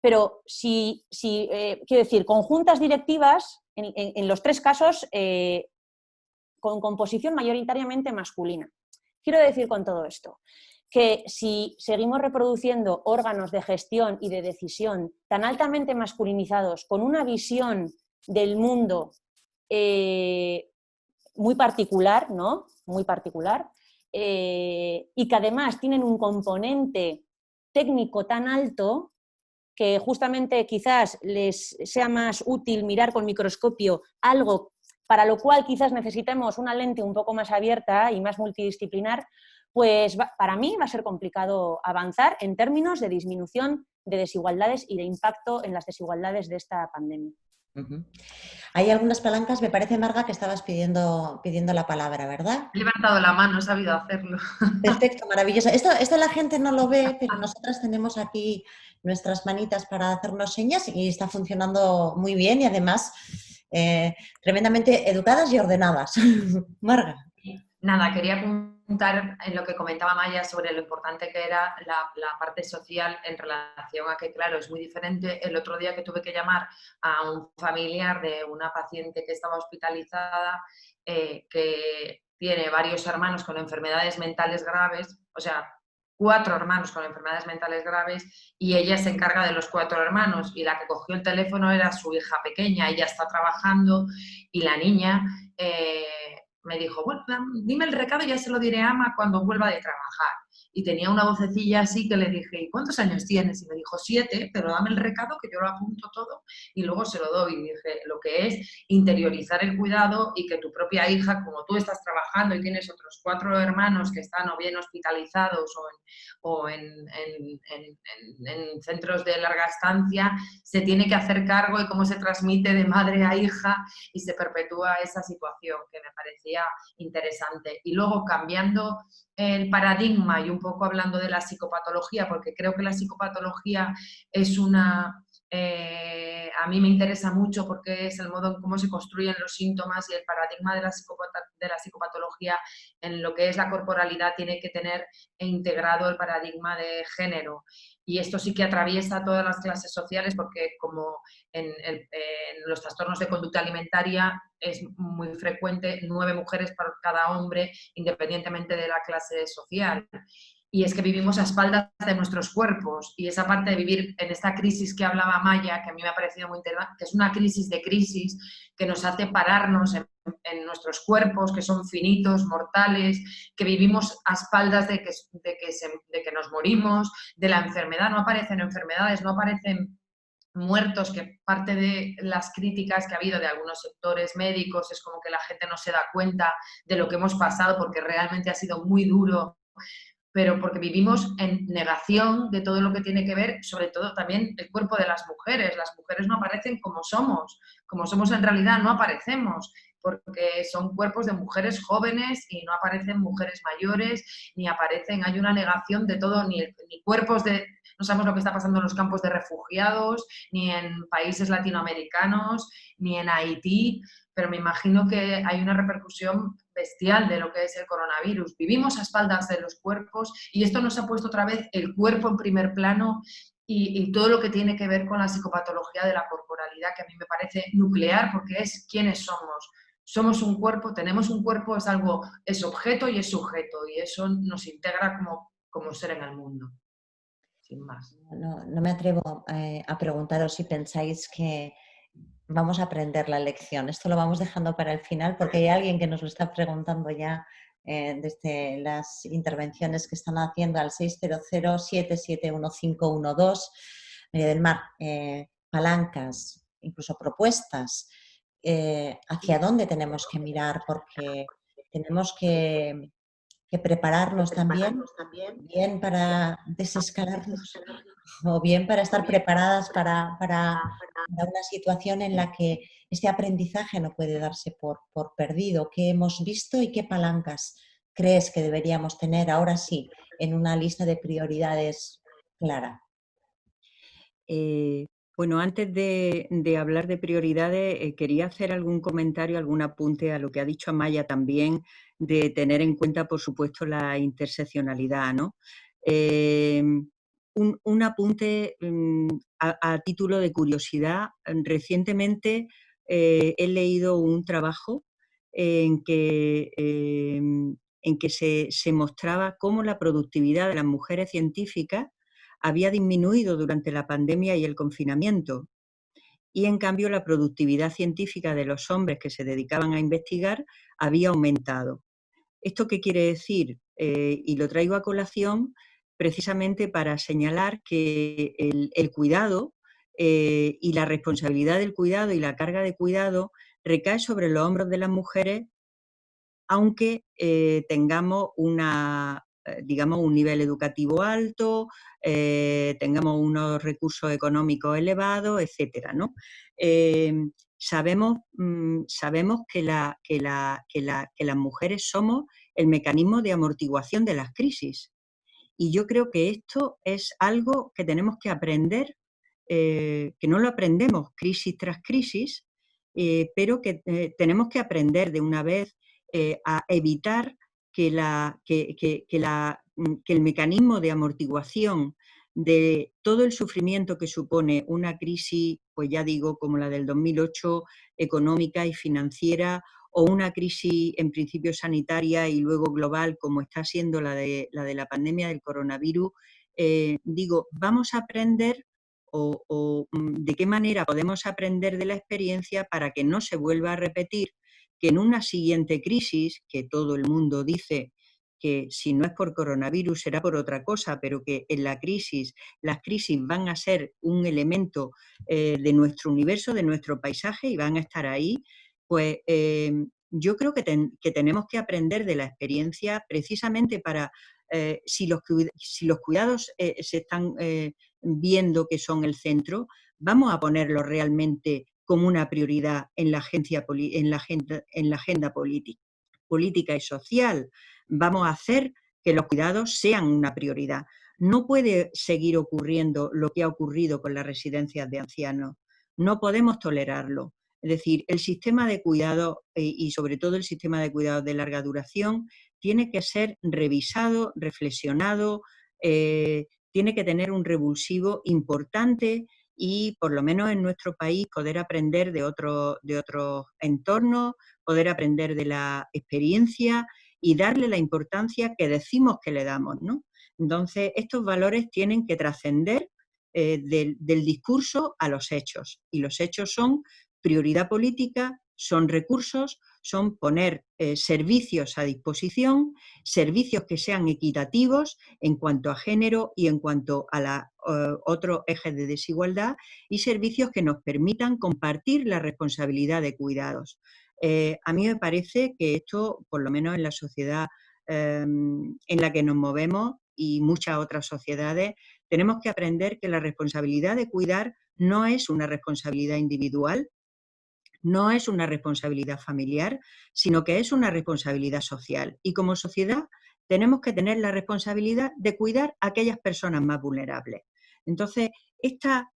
pero quiero decir, conjuntas directivas, en los 3 casos, con composición mayoritariamente masculina. Quiero decir con todo esto que si seguimos reproduciendo órganos de gestión y de decisión tan altamente masculinizados, con una visión del mundo muy particular, ¿no? Muy particular, y que además tienen un componente técnico tan alto que justamente quizás les sea más útil mirar con microscopio algo para lo cual quizás necesitemos una lente un poco más abierta y más multidisciplinar, pues para mí va a ser complicado avanzar en términos de disminución de desigualdades y de impacto en las desigualdades de esta pandemia. Hay algunas palancas, me parece, Marga, que estabas pidiendo la palabra, ¿verdad? He levantado la mano, he sabido hacerlo. Perfecto, maravilloso. Esto la gente no lo ve, pero nosotras tenemos aquí nuestras manitas para hacernos señas y está funcionando muy bien y además tremendamente educadas y ordenadas. Marga. Nada, quería apuntar en lo que comentaba Maya sobre lo importante que era la parte social en relación a que, claro, es muy diferente. El otro día que tuve que llamar a un familiar de una paciente que estaba hospitalizada, que tiene varios hermanos con enfermedades mentales graves, o sea, 4 hermanos con enfermedades mentales graves, y ella se encarga de los 4 hermanos, y la que cogió el teléfono era su hija pequeña, ella está trabajando, y la niña me dijo, bueno, dime el recado y ya se lo diré a Ama cuando vuelva de trabajar. Y tenía una vocecilla así que le dije, ¿y cuántos años tienes? Y me dijo 7, pero dame el recado que yo lo apunto todo y luego se lo doy. Y dije, lo que es interiorizar el cuidado y que tu propia hija, como tú estás trabajando y tienes otros 4 hermanos que están o bien hospitalizados o en centros de larga estancia, se tiene que hacer cargo y cómo se transmite de madre a hija y se perpetúa esa situación, que me parecía interesante. Y luego, cambiando el paradigma y un poco hablando de la psicopatología, porque creo que la psicopatología es a mí me interesa mucho porque es el modo en cómo se construyen los síntomas, y el paradigma de la psicopatología en lo que es la corporalidad tiene que tener integrado el paradigma de género. Y esto sí que atraviesa todas las clases sociales, porque como en los trastornos de conducta alimentaria es muy frecuente 9 mujeres por cada hombre, independientemente de la clase social. Y es que vivimos a espaldas de nuestros cuerpos, y esa parte de vivir en esta crisis que hablaba Maya, que a mí me ha parecido muy interesante, que es una crisis de crisis que nos hace pararnos en nuestros cuerpos, que son finitos, mortales, que vivimos a espaldas de que nos morimos, de la enfermedad. No aparecen enfermedades, no aparecen muertos, que parte de las críticas que ha habido de algunos sectores médicos es como que la gente no se da cuenta de lo que hemos pasado, porque realmente ha sido muy duro, pero porque vivimos en negación de todo lo que tiene que ver, sobre todo también el cuerpo de las mujeres. Las mujeres no aparecen como somos en realidad, no aparecemos, porque son cuerpos de mujeres jóvenes y no aparecen mujeres mayores, ni aparecen, hay una negación de todo, ni cuerpos de... No sabemos lo que está pasando en los campos de refugiados, ni en países latinoamericanos, ni en Haití, pero me imagino que hay una repercusión bestial de lo que es el coronavirus. Vivimos a espaldas de los cuerpos y esto nos ha puesto otra vez el cuerpo en primer plano y todo lo que tiene que ver con la psicopatología de la corporalidad, que a mí me parece nuclear porque es quiénes somos. Somos un cuerpo, tenemos un cuerpo, es objeto y es sujeto, y eso nos integra como ser en el mundo, sin más. No me atrevo a preguntaros si pensáis que vamos a aprender la lección. Esto lo vamos dejando para el final porque hay alguien que nos lo está preguntando ya desde las intervenciones que están haciendo al 600-771-512. María del Mar, palancas, incluso propuestas. ¿Hacia dónde tenemos que mirar? Porque tenemos que prepararnos también, bien para desescalarnos o bien para estar preparadas para una situación en la que este aprendizaje no puede darse por perdido. ¿Qué hemos visto y qué palancas crees que deberíamos tener ahora sí en una lista de prioridades clara? Bueno, antes de hablar de prioridades, quería hacer algún comentario, algún apunte a lo que ha dicho Amaya también, de tener en cuenta, por supuesto, la interseccionalidad, ¿no? Un apunte a título de curiosidad. Recientemente he leído un trabajo en que se mostraba cómo la productividad de las mujeres científicas había disminuido durante la pandemia y el confinamiento, y en cambio la productividad científica de los hombres que se dedicaban a investigar había aumentado. ¿Esto qué quiere decir? Y lo traigo a colación precisamente para señalar que el cuidado y la responsabilidad del cuidado y la carga de cuidado recae sobre los hombros de las mujeres, aunque tengamos digamos, un nivel educativo alto, tengamos unos recursos económicos elevados, etcétera, ¿no? Sabemos que las mujeres somos el mecanismo de amortiguación de las crisis, y yo creo que esto es algo que tenemos que aprender, que no lo aprendemos crisis tras crisis, pero que tenemos que aprender de una vez a evitar que el mecanismo de amortiguación de todo el sufrimiento que supone una crisis, pues ya digo, como la del 2008, económica y financiera, o una crisis en principio sanitaria y luego global, como está siendo la de la pandemia del coronavirus, vamos a aprender o de qué manera podemos aprender de la experiencia para que no se vuelva a repetir, que en una siguiente crisis, que todo el mundo dice que si no es por coronavirus será por otra cosa, pero que en las crisis van a ser un elemento de nuestro universo, de nuestro paisaje, y van a estar ahí, pues yo creo que tenemos que aprender de la experiencia precisamente para, si los cuidados se están viendo que son el centro, vamos a ponerlo realmente como una prioridad en la agenda política y social. Vamos a hacer que los cuidados sean una prioridad. No puede seguir ocurriendo lo que ha ocurrido con las residencias de ancianos. No podemos tolerarlo. Es decir, el sistema de cuidado y sobre todo el sistema de cuidado de larga duración tiene que ser revisado, reflexionado, tiene que tener un revulsivo importante y, por lo menos en nuestro país, poder aprender de otros entornos, poder aprender de la experiencia y darle la importancia que decimos que le damos, ¿no? Entonces, estos valores tienen que trascender del discurso a los hechos, y los hechos son prioridad política, son recursos, son poner servicios a disposición, servicios que sean equitativos en cuanto a género y en cuanto a otros ejes de desigualdad, y servicios que nos permitan compartir la responsabilidad de cuidados. A mí me parece que esto, por lo menos en la sociedad en la que nos movemos y muchas otras sociedades, tenemos que aprender que la responsabilidad de cuidar no es una responsabilidad individual, no es una responsabilidad familiar, sino que es una responsabilidad social. Y como sociedad tenemos que tener la responsabilidad de cuidar a aquellas personas más vulnerables. Entonces, esta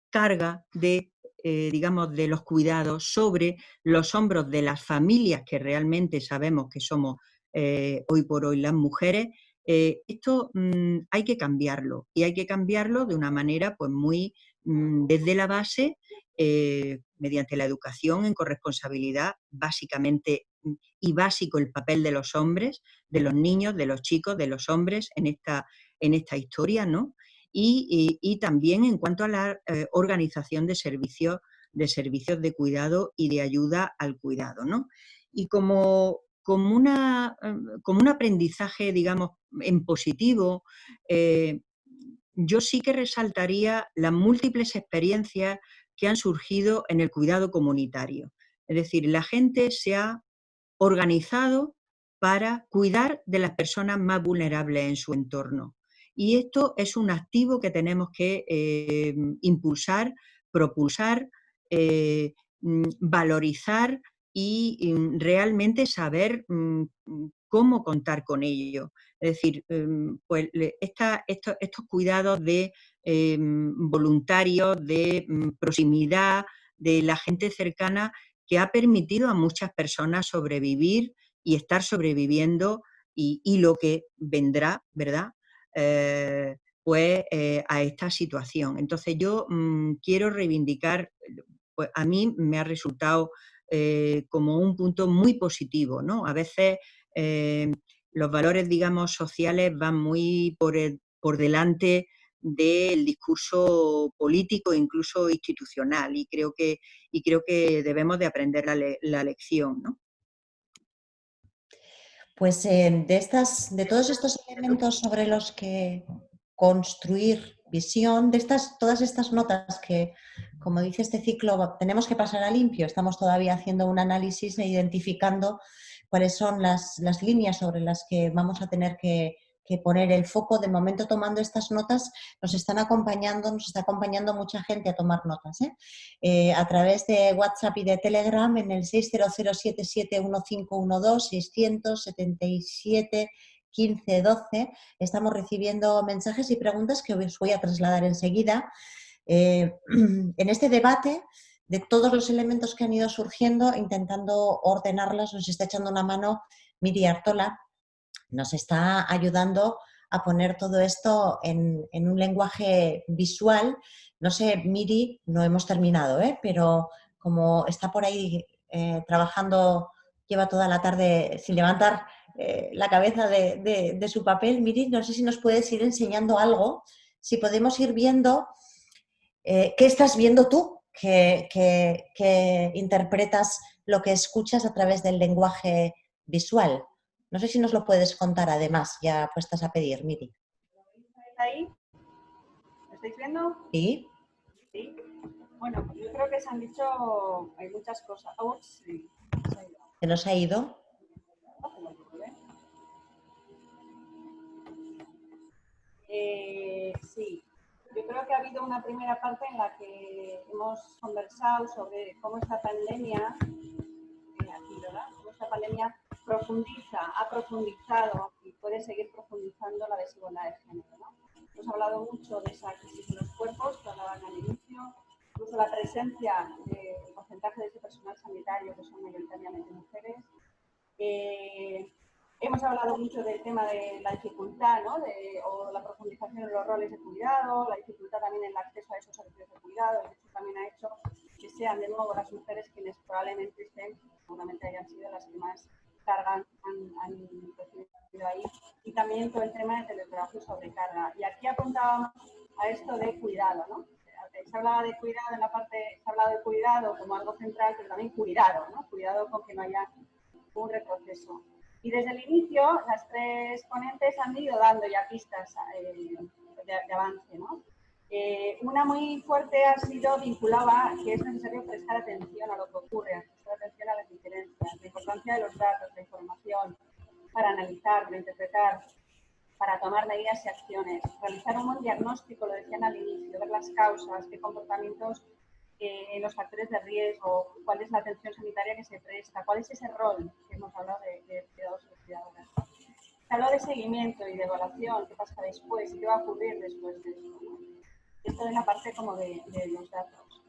carga de digamos, de los cuidados sobre los hombros de las familias que realmente sabemos que somos hoy por hoy las mujeres, esto hay que cambiarlo, y hay que cambiarlo de una manera pues muy desde la base, mediante la educación en corresponsabilidad, básicamente, y básico el papel de los hombres, de los niños, de los chicos, de los hombres en esta historia, ¿no? Y también en cuanto a la organización de servicios de cuidado y de ayuda al cuidado, ¿no? Y como un aprendizaje, digamos, en positivo, yo sí que resaltaría las múltiples experiencias que han surgido en el cuidado comunitario. Es decir, la gente se ha organizado para cuidar de las personas más vulnerables en su entorno. Y esto es un activo que tenemos que impulsar, propulsar, valorizar y realmente saber cómo contar con ello. Es decir, pues estos cuidados de voluntarios, de proximidad, de la gente cercana, que ha permitido a muchas personas sobrevivir y estar sobreviviendo y lo que vendrá, ¿verdad? A esta situación. Entonces yo quiero reivindicar, pues a mí me ha resultado como un punto muy positivo, ¿no? A veces los valores, digamos, sociales van muy por delante del discurso político e incluso institucional, y creo que debemos de aprender la lección, ¿no? Pues de todos estos elementos sobre los que construir visión, todas estas notas que, como dice este ciclo, tenemos que pasar a limpio, estamos todavía haciendo un análisis e identificando cuáles son las líneas sobre las que vamos a tener que poner el foco. De momento, tomando estas notas, nos está acompañando mucha gente a tomar notas, a través de WhatsApp y de Telegram en el 600771512, 677 15 12. Estamos recibiendo mensajes y preguntas que os voy a trasladar enseguida. En este debate de todos los elementos que han ido surgiendo, intentando ordenarlas, nos está echando una mano Miri Artola. Nos está ayudando a poner todo esto en un lenguaje visual. No sé, Miri, no hemos terminado, pero como está por ahí trabajando, lleva toda la tarde sin levantar la cabeza de su papel. Miri, no sé si nos puedes ir enseñando algo, si podemos ir viendo qué estás viendo tú, que interpretas lo que escuchas a través del lenguaje visual. No sé si nos lo puedes contar además, ya puestas a pedir, Miri. ¿Ahí? ¿Me estáis viendo? Sí. Sí. Bueno, pues yo creo que se han dicho hay muchas cosas. Oh, sí. ¿Se nos ha ido? Sí. Yo creo que ha habido una primera parte en la que hemos conversado sobre cómo esta pandemia, aquí, ¿verdad? Cómo esta pandemia ha profundizado y puede seguir profundizando la desigualdad de género, ¿no? Hemos hablado mucho de esa crisis de los cuerpos que hablaban al inicio, incluso la presencia del porcentaje de ese personal sanitario que son mayoritariamente mujeres. Hemos hablado mucho del tema de la dificultad, ¿no? O la profundización en los roles de cuidado, la dificultad también en el acceso a esos servicios de cuidado, y eso también ha hecho que sean de nuevo las mujeres quienes probablemente hayan sido las que más carga han recibido ahí, y también todo el tema de teletrabajo y sobrecarga. Y aquí apuntábamos a esto de cuidado, ¿no? Se hablaba de cuidado en la parte, se ha hablado de cuidado como algo central, pero también cuidado, ¿no? Cuidado con que no haya un retroceso. Y desde el inicio, las tres ponentes han ido dando ya pistas de avance, ¿no? Una muy fuerte ha sido vinculada a que es necesario prestar atención a lo que ocurre, prestar atención a las diferencias, la importancia de los datos, la información, para analizar, para interpretar, para tomar medidas y acciones, realizar un buen diagnóstico, lo decían al inicio, ver las causas, qué comportamientos, los factores de riesgo, cuál es la atención sanitaria que se presta, cuál es ese rol que hemos hablado de cuidados y cuidadoras. Se habla de seguimiento y de evaluación, qué pasa después, qué va a ocurrir después de esto, ¿no? Esto es la parte como de los datos.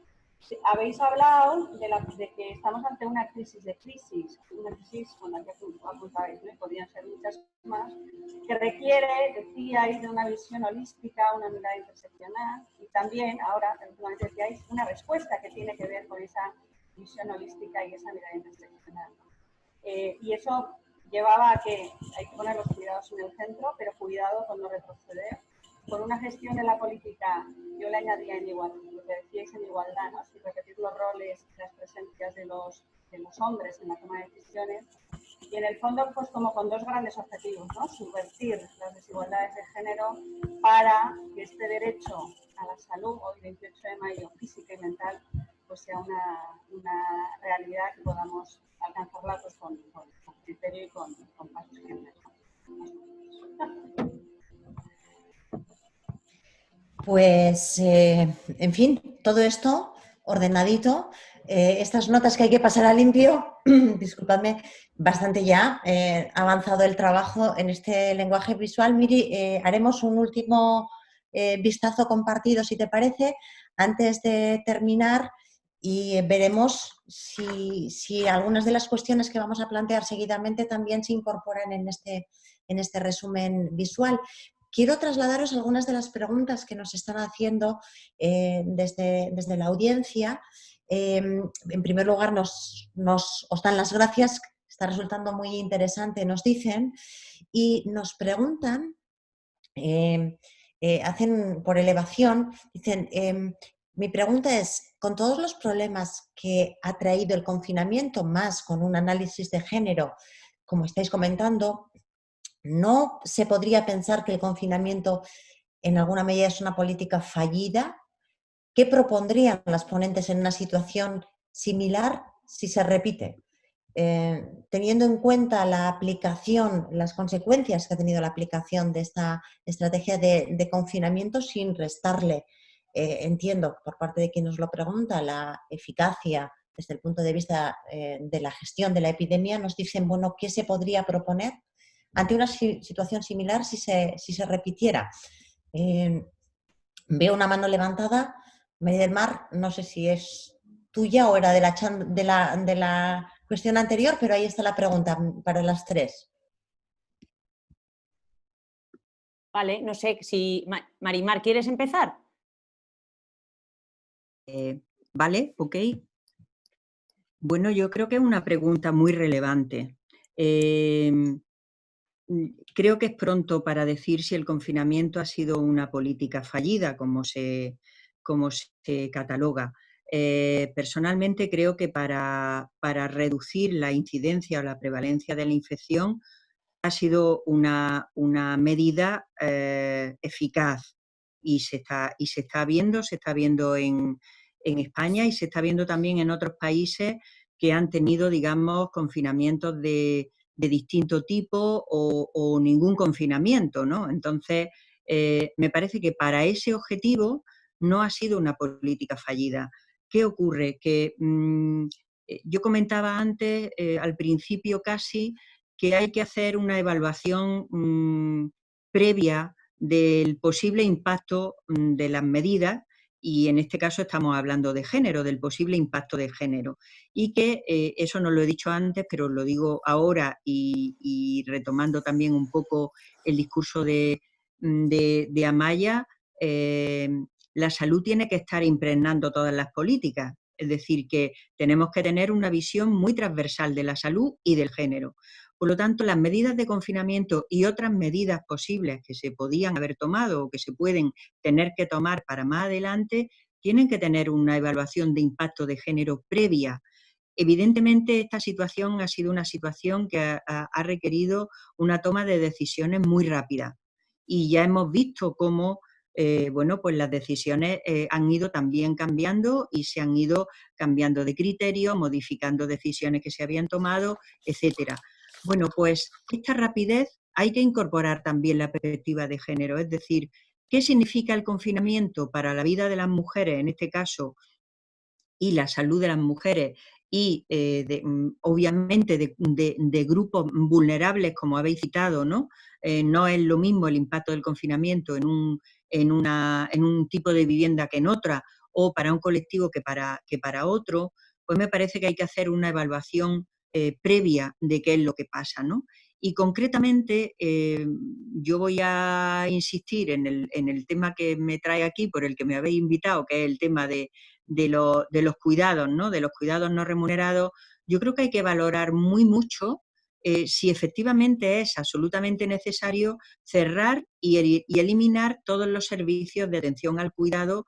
Habéis hablado de que estamos ante una crisis con la que apuntabais, ¿no? Podrían ser muchas más, que requiere, decíais, de una visión holística, una mirada interseccional y también, ahora, últimamente decíais, una respuesta que tiene que ver con esa visión holística y esa mirada interseccional. Y eso llevaba a que hay que poner los cuidados en el centro, pero cuidado con no retroceder. Con una gestión de la política, yo le añadiría en igualdad, lo que decíais en igualdad, ¿no? Sin repetir los roles y las presencias de los hombres en la toma de decisiones. Y en el fondo, pues como con dos grandes objetivos, ¿no? Subvertir las desigualdades de género para que este derecho a la salud, hoy 28 de mayo, física y mental, pues sea una realidad que podamos alcanzarla pues, con criterio y con pasos firmes. Pues, en fin, todo esto ordenadito. Estas notas que hay que pasar a limpio, disculpadme, bastante ya avanzado el trabajo en este lenguaje visual. Miri, haremos un último vistazo compartido, si te parece, antes de terminar y veremos si algunas de las cuestiones que vamos a plantear seguidamente también se incorporan en este resumen visual. Quiero trasladaros algunas de las preguntas que nos están haciendo desde la audiencia. En primer lugar, os dan las gracias, está resultando muy interesante, nos dicen, y nos preguntan, hacen por elevación, dicen, mi pregunta es, con todos los problemas que ha traído el confinamiento, más con un análisis de género, como estáis comentando, ¿no se podría pensar que el confinamiento en alguna medida es una política fallida? ¿Qué propondrían las ponentes en una situación similar si se repite? Teniendo en cuenta la aplicación, las consecuencias que ha tenido la aplicación de esta estrategia de confinamiento, sin restarle, entiendo, por parte de quien nos lo pregunta, la eficacia desde el punto de vista de la gestión de la epidemia, nos dicen, bueno, ¿qué se podría proponer ante una situación similar si se repitiera? Veo una mano levantada. María del Mar, no sé si es tuya o era de la cuestión anterior, pero ahí está la pregunta para las tres. Vale, no sé si... Marimar, ¿quieres empezar? Vale, ok. Bueno, yo creo que es una pregunta muy relevante. Creo que es pronto para decir si el confinamiento ha sido una política fallida, como se cataloga. Personalmente creo que para reducir la incidencia o la prevalencia de la infección ha sido una medida eficaz y se está viendo en España y se está viendo también en otros países que han tenido, digamos, confinamientos de distinto tipo o ningún confinamiento, ¿no? Entonces, me parece que para ese objetivo no ha sido una política fallida. ¿Qué ocurre? Que yo comentaba antes, al principio casi, que hay que hacer una evaluación previa del posible impacto de las medidas, y en este caso estamos hablando de género, del posible impacto de género. Y que eso no lo he dicho antes, pero lo digo ahora y retomando también un poco el discurso de Amaya, la salud tiene que estar impregnando todas las políticas. Es decir, que tenemos que tener una visión muy transversal de la salud y del género. Por lo tanto, las medidas de confinamiento y otras medidas posibles que se podían haber tomado o que se pueden tener que tomar para más adelante, tienen que tener una evaluación de impacto de género previa. Evidentemente, esta situación ha sido una situación que ha requerido una toma de decisiones muy rápida. Y ya hemos visto cómo bueno, pues las decisiones han ido también cambiando y se han ido cambiando de criterio, modificando decisiones que se habían tomado, etcétera. Bueno, pues esta rapidez hay que incorporar también la perspectiva de género, es decir, ¿qué significa el confinamiento para la vida de las mujeres, en este caso, y la salud de las mujeres y obviamente de grupos vulnerables, como habéis citado, ¿no? No es lo mismo el impacto del confinamiento en un tipo de vivienda que en otra, o para un colectivo que para otro, pues me parece que hay que hacer una evaluación previa de qué es lo que pasa, ¿no? Y concretamente yo voy a insistir en el tema que me trae aquí, por el que me habéis invitado, que es el tema de los cuidados, ¿no? De los cuidados no remunerados. Yo creo que hay que valorar muy mucho si efectivamente es absolutamente necesario cerrar y eliminar todos los servicios de atención al cuidado,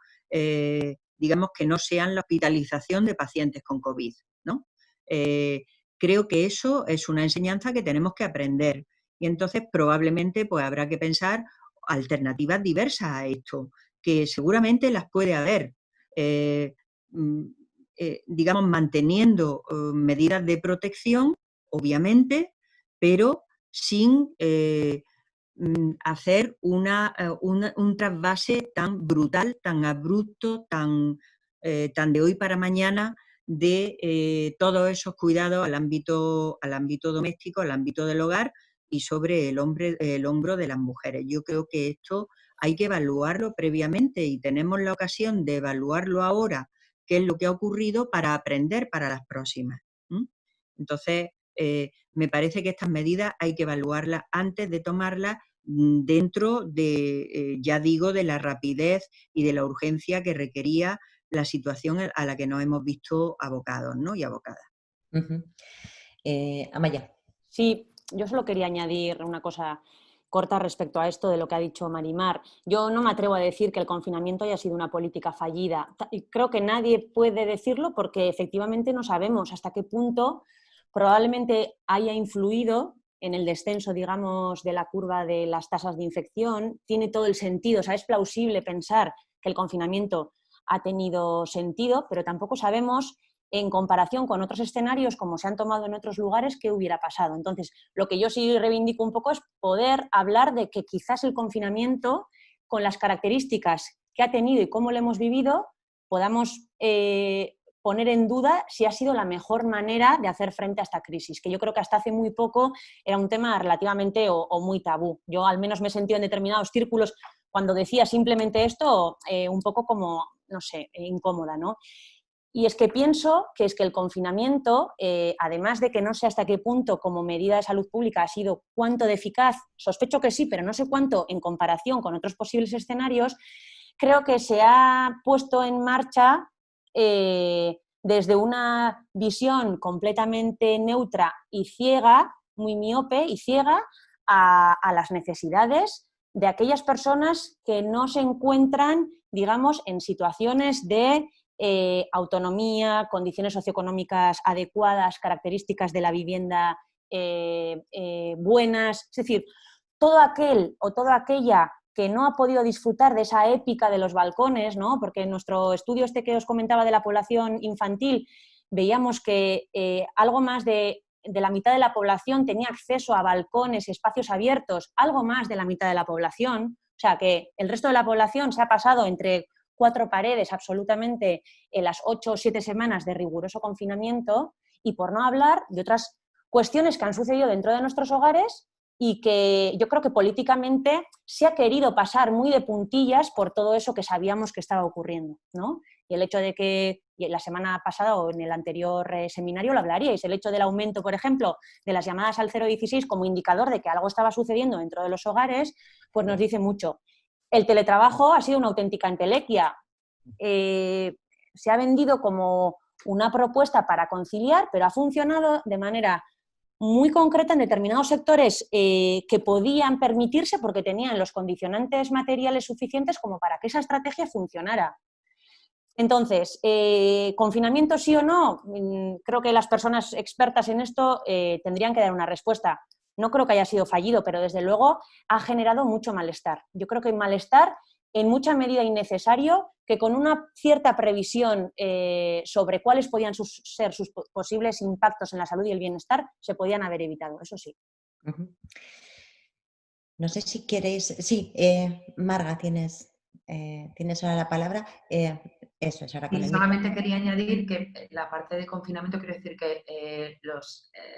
digamos que no sean la hospitalización de pacientes con COVID, ¿no? Creo que eso es una enseñanza que tenemos que aprender y entonces probablemente pues habrá que pensar alternativas diversas a esto, que seguramente las puede haber, digamos manteniendo medidas de protección, obviamente, pero sin hacer un trasvase tan brutal, tan abrupto, tan de hoy para mañana de todos esos cuidados al ámbito doméstico, al ámbito del hogar y sobre el hombro de las mujeres. Yo creo que esto hay que evaluarlo previamente y tenemos la ocasión de evaluarlo ahora, qué es lo que ha ocurrido, para aprender para las próximas. Entonces, me parece que estas medidas hay que evaluarlas antes de tomarlas dentro de, ya digo, de la rapidez y de la urgencia que requería la situación a la que nos hemos visto abocados, ¿no? Y abocadas. Amaya. Sí, yo solo quería añadir una cosa corta respecto a esto de lo que ha dicho Marimar. Yo no me atrevo a decir que el confinamiento haya sido una política fallida. Creo que nadie puede decirlo porque efectivamente no sabemos hasta qué punto probablemente haya influido en el descenso, digamos, de la curva de las tasas de infección. Tiene todo el sentido, o sea, es plausible pensar que el confinamiento ha tenido sentido, pero tampoco sabemos en comparación con otros escenarios, como se han tomado en otros lugares, qué hubiera pasado. Entonces, lo que yo sí reivindico un poco es poder hablar de que quizás el confinamiento, con las características que ha tenido y cómo lo hemos vivido, podamos poner en duda si ha sido la mejor manera de hacer frente a esta crisis, que yo creo que hasta hace muy poco era un tema relativamente o muy tabú. Yo al menos me he sentido en determinados círculos cuando decía simplemente esto, un poco como, no sé, incómoda, ¿no? Y es que pienso que el confinamiento, además de que no sé hasta qué punto como medida de salud pública ha sido cuánto de eficaz, sospecho que sí, pero no sé cuánto en comparación con otros posibles escenarios, creo que se ha puesto en marcha desde una visión completamente neutra y ciega, muy miope y ciega, a las necesidades de aquellas personas que no se encuentran, digamos, en situaciones de autonomía, condiciones socioeconómicas adecuadas, características de la vivienda buenas, es decir, todo aquel o toda aquella que no ha podido disfrutar de esa épica de los balcones, ¿no? Porque en nuestro estudio este que os comentaba de la población infantil veíamos que algo más de la mitad de la población tenía acceso a balcones y espacios abiertos, algo más de la mitad de la población, o sea que el resto de la población se ha pasado entre 4 paredes absolutamente en las 8 o 7 semanas de riguroso confinamiento, y por no hablar de otras cuestiones que han sucedido dentro de nuestros hogares y que yo creo que políticamente se ha querido pasar muy de puntillas por todo eso que sabíamos que estaba ocurriendo, ¿no? Y el hecho de que la semana pasada o en el anterior seminario lo hablaríais, el hecho del aumento, por ejemplo, de las llamadas al 016 como indicador de que algo estaba sucediendo dentro de los hogares, pues nos dice mucho. El teletrabajo ha sido una auténtica entelequia. Se ha vendido como una propuesta para conciliar, pero ha funcionado de manera muy concreta en determinados sectores que podían permitirse porque tenían los condicionantes materiales suficientes como para que esa estrategia funcionara. Entonces, ¿confinamiento sí o no? Creo que las personas expertas en esto tendrían que dar una respuesta. No creo que haya sido fallido, pero desde luego ha generado mucho malestar. Yo creo que hay malestar en mucha medida innecesario, que con una cierta previsión sobre cuáles podían ser sus posibles impactos en la salud y el bienestar, se podían haber evitado, eso sí. No sé si queréis... Sí, Marga, tienes ahora la palabra. Eso es, ahora con el solamente quería añadir que la parte de confinamiento, quiero decir que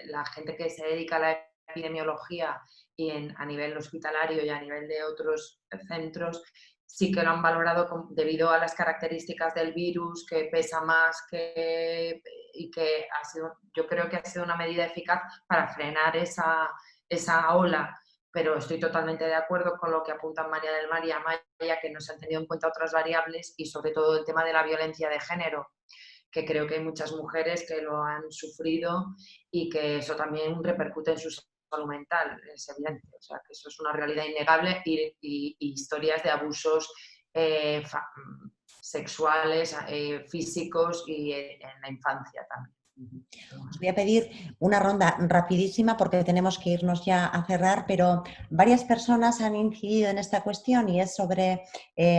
la gente que se dedica a la epidemiología y a nivel hospitalario y a nivel de otros centros sí que lo han valorado debido a las características del virus, que pesa más y que yo creo que ha sido una medida eficaz para frenar esa ola. Pero estoy totalmente de acuerdo con lo que apuntan María del Mar y Amaya, que no se han tenido en cuenta otras variables y sobre todo el tema de la violencia de género, que creo que hay muchas mujeres que lo han sufrido y que eso también repercute en su salud mental, es evidente. O sea, que eso es una realidad innegable y historias de abusos sexuales, físicos y en la infancia también. Os voy a pedir una ronda rapidísima porque tenemos que irnos ya a cerrar, pero varias personas han incidido en esta cuestión y es sobre,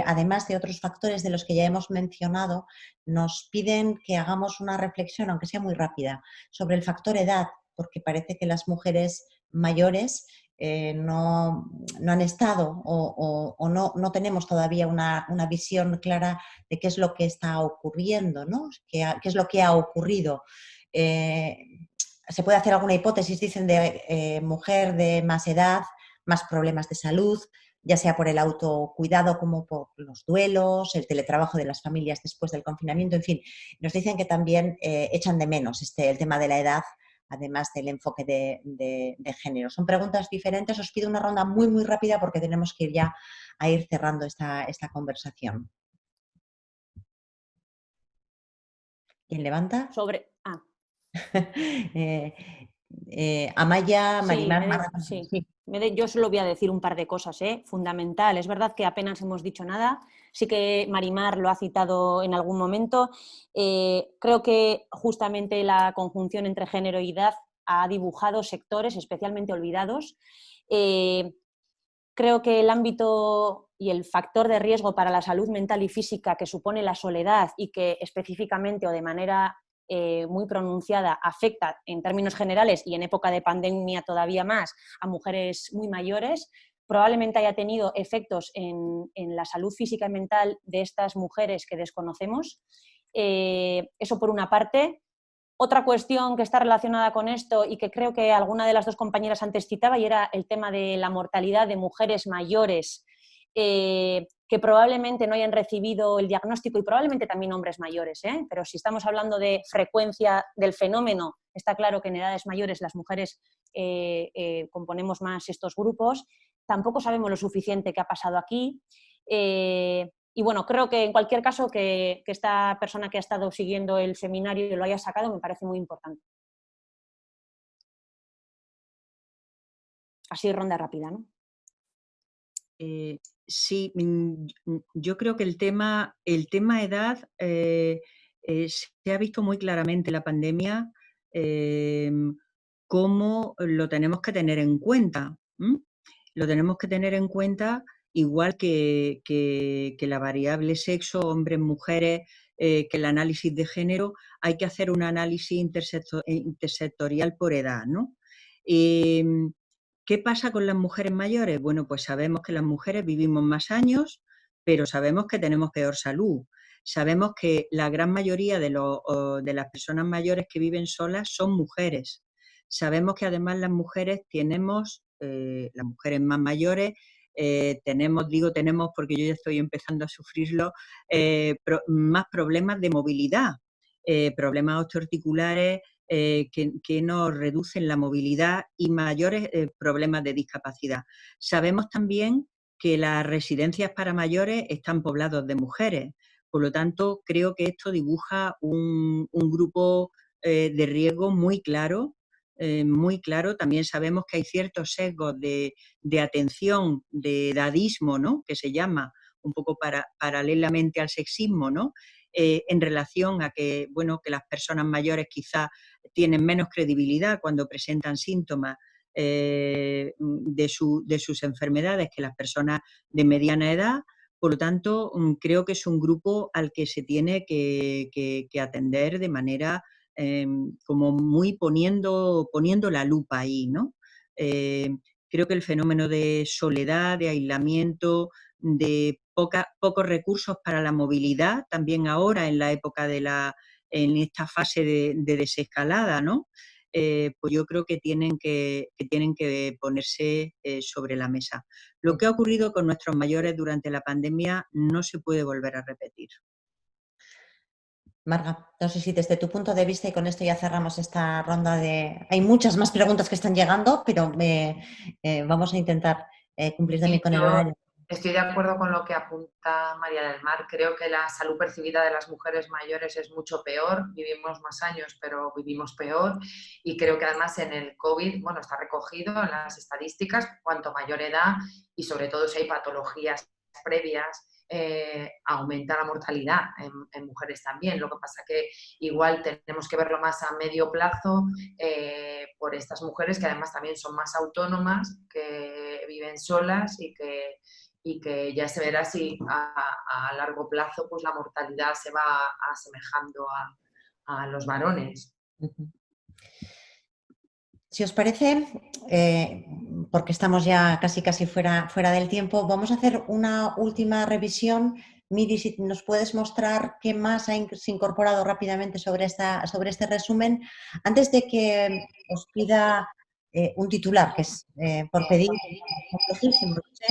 además de otros factores de los que ya hemos mencionado, nos piden que hagamos una reflexión, aunque sea muy rápida, sobre el factor edad, porque parece que las mujeres mayores no han estado o no tenemos todavía una visión clara de qué es lo que está ocurriendo, ¿no? Qué es lo que ha ocurrido. Se puede hacer alguna hipótesis, dicen, de mujer de más edad, más problemas de salud, ya sea por el autocuidado como por los duelos, el teletrabajo de las familias después del confinamiento, en fin. Nos dicen que también echan de menos el tema de la edad, además del enfoque de género. Son preguntas diferentes. Os pido una ronda muy, muy rápida porque tenemos que ir ya a ir cerrando esta conversación. ¿Quién levanta? Amaya, Marimar. Yo solo voy a decir un par de cosas, fundamental. Es verdad que apenas hemos dicho nada. Sí que Marimar lo ha citado en algún momento. Creo que justamente la conjunción entre género y edad ha dibujado sectores especialmente olvidados. Creo que el ámbito y el factor de riesgo para la salud mental y física que supone la soledad y que específicamente o de manera muy pronunciada afecta en términos generales y en época de pandemia todavía más a mujeres muy mayores, probablemente haya tenido efectos en la salud física y mental de estas mujeres que desconocemos. Eso por una parte. Otra cuestión que está relacionada con esto y que creo que alguna de las dos compañeras antes citaba y era el tema de la mortalidad de mujeres mayores que probablemente no hayan recibido el diagnóstico y probablemente también hombres mayores, pero si estamos hablando de frecuencia del fenómeno, está claro que en edades mayores las mujeres componemos más estos grupos. Tampoco sabemos lo suficiente que ha pasado aquí. Y bueno, creo que en cualquier caso que esta persona que ha estado siguiendo el seminario y lo haya sacado me parece muy importante. Así ronda rápida, ¿no? Sí, yo creo que el tema edad se ha visto muy claramente en la pandemia cómo lo tenemos que tener en cuenta. Lo tenemos que tener en cuenta igual que la variable sexo, hombres, mujeres, que el análisis de género, hay que hacer un análisis intersectorial por edad, ¿no? ¿Qué pasa con las mujeres mayores? Bueno, pues sabemos que las mujeres vivimos más años, pero sabemos que tenemos peor salud. Sabemos que la gran mayoría de las personas mayores que viven solas son mujeres. Sabemos que además las mujeres tenemos, las mujeres más mayores, tenemos porque yo ya estoy empezando a sufrirlo, más problemas de movilidad, problemas osteoarticulares, que nos reducen la movilidad y mayores problemas de discapacidad. Sabemos también que las residencias para mayores están pobladas de mujeres, por lo tanto creo que esto dibuja un grupo de riesgo muy claro. También sabemos que hay ciertos sesgos de atención, de edadismo, ¿no? Que se llama un poco paralelamente al sexismo, ¿no? En relación a que, bueno, que las personas mayores quizás tienen menos credibilidad cuando presentan síntomas de sus enfermedades que las personas de mediana edad. Por lo tanto, creo que es un grupo al que se tiene que atender de manera como muy poniendo la lupa ahí, ¿no? Creo que el fenómeno de soledad, de aislamiento, de pocos recursos para la movilidad, también ahora en la época en esta fase de desescalada, ¿no? pues yo creo que tienen que ponerse sobre la mesa. Lo que ha ocurrido con nuestros mayores durante la pandemia no se puede volver a repetir. Marga, no sé si desde tu punto de vista, y con esto ya cerramos esta ronda de... Hay muchas más preguntas que están llegando, pero vamos a intentar cumplir también con el horario. Estoy de acuerdo con lo que apunta María del Mar. Creo que la salud percibida de las mujeres mayores es mucho peor. Vivimos más años, pero vivimos peor. Y creo que además en el COVID, bueno, está recogido en las estadísticas, cuanto mayor edad y sobre todo si hay patologías previas, aumenta la mortalidad en mujeres también. Lo que pasa que igual tenemos que verlo más a medio plazo por estas mujeres que además también son más autónomas, que viven solas y que ya se verá si a largo plazo pues la mortalidad se va asemejando a los varones. Si os parece, porque estamos ya casi fuera del tiempo, vamos a hacer una última revisión. Miri, si nos puedes mostrar qué más has incorporado rápidamente sobre este resumen, antes de que os pida un titular, que es por pedir, complejísimo, no sé,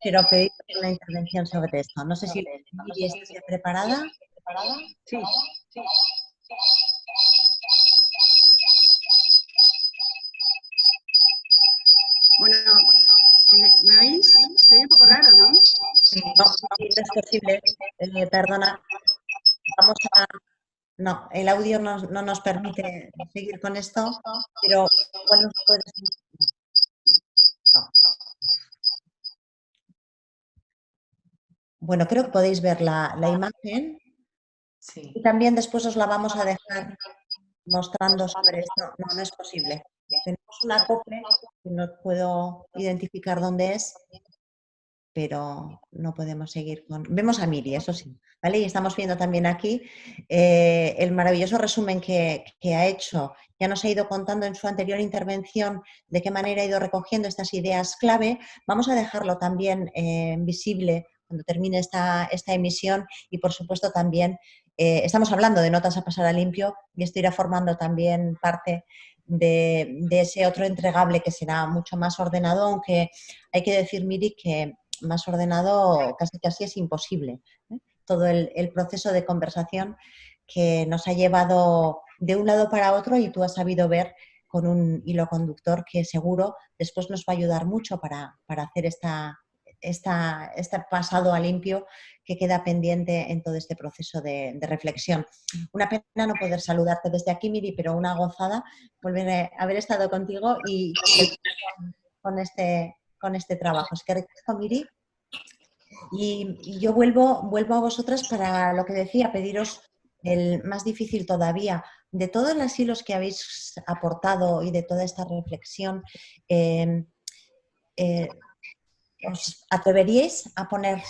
pero pedir una intervención sobre esto. No sé si Miri está preparada. Sí. Bueno, ¿me oís? Soy un poco raro, ¿no? No, no es posible. Perdona. Vamos a... No, el audio no nos permite seguir con esto, pero igual nos puedes... No. Bueno, creo que podéis ver la imagen. Sí. Y también después os la vamos a dejar mostrando sobre esto. No, no es posible. Tenemos una acople que no puedo identificar dónde es, pero no podemos seguir con... Vemos a Miri, eso sí, ¿vale? Y estamos viendo también aquí el maravilloso resumen que ha hecho. Ya nos ha ido contando en su anterior intervención de qué manera ha ido recogiendo estas ideas clave. Vamos a dejarlo también visible cuando termine esta emisión y, por supuesto, también estamos hablando de notas a pasar a limpio y esto irá formando también parte de ese otro entregable que será mucho más ordenado, aunque hay que decir, Miri, que más ordenado casi es imposible. Todo el proceso de conversación que nos ha llevado de un lado para otro y tú has sabido ver con un hilo conductor que seguro después nos va a ayudar mucho para hacer este pasado a limpio que queda pendiente en todo este proceso de reflexión. Una pena no poder saludarte desde aquí, Miri, pero una gozada volver a haber estado contigo y con este trabajo. Es que ricasco, Miri. Y yo vuelvo a vosotras para lo que decía, pediros el más difícil todavía. De todos los hilos que habéis aportado y de toda esta reflexión, ¿os atreveríais a poner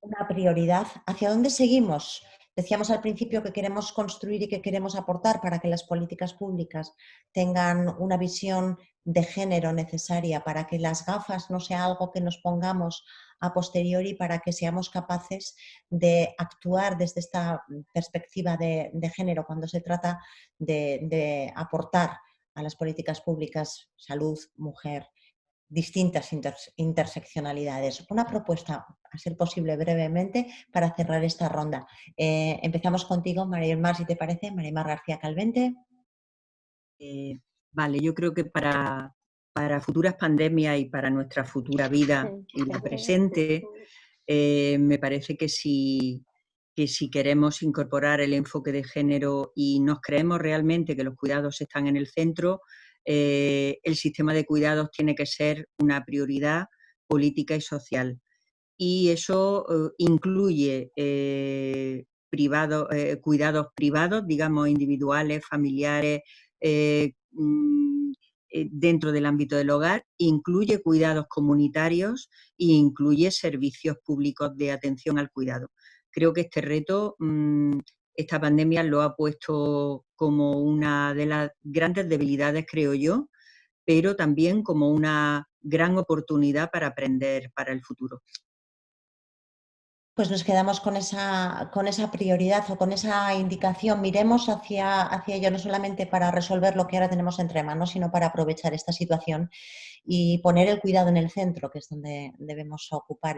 una prioridad? ¿Hacia dónde seguimos? Decíamos al principio que queremos construir y que queremos aportar para que las políticas públicas tengan una visión de género necesaria, para que las gafas no sea algo que nos pongamos a posteriori, para que seamos capaces de actuar desde esta perspectiva de género cuando se trata de aportar a las políticas públicas salud, mujer, distintas interseccionalidades. Una propuesta, a ser posible brevemente, para cerrar esta ronda. Empezamos contigo, María del Mar, si te parece. María del Mar García Calvente. Vale, yo creo que para futuras pandemias y para nuestra futura vida y la presente, me parece que si queremos incorporar el enfoque de género y nos creemos realmente que los cuidados están en el centro, el sistema de cuidados tiene que ser una prioridad política y social. Y eso incluye cuidados privados, digamos, individuales, familiares, dentro del ámbito del hogar, incluye cuidados comunitarios e incluye servicios públicos de atención al cuidado. Creo que este reto, esta pandemia lo ha puesto como una de las grandes debilidades, creo yo, pero también como una gran oportunidad para aprender para el futuro. Pues nos quedamos con esa prioridad o con esa indicación. Miremos hacia ello, no solamente para resolver lo que ahora tenemos entre manos, sino para aprovechar esta situación y poner el cuidado en el centro, que es donde debemos ocupar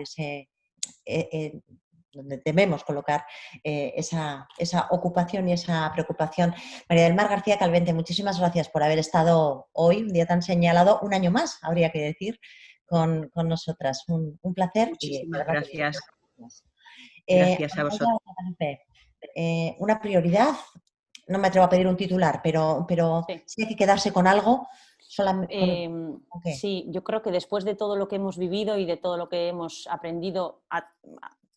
donde debemos colocar esa ocupación y esa preocupación. María del Mar García Calvente, muchísimas gracias por haber estado hoy, un día tan señalado, un año más, habría que decir, con nosotras. Un placer. Muchísimas gracias. Gracias a vosotros. Una prioridad, no me atrevo a pedir un titular, pero sí hay que quedarse con algo. Sí, yo creo que después de todo lo que hemos vivido y de todo lo que hemos aprendido,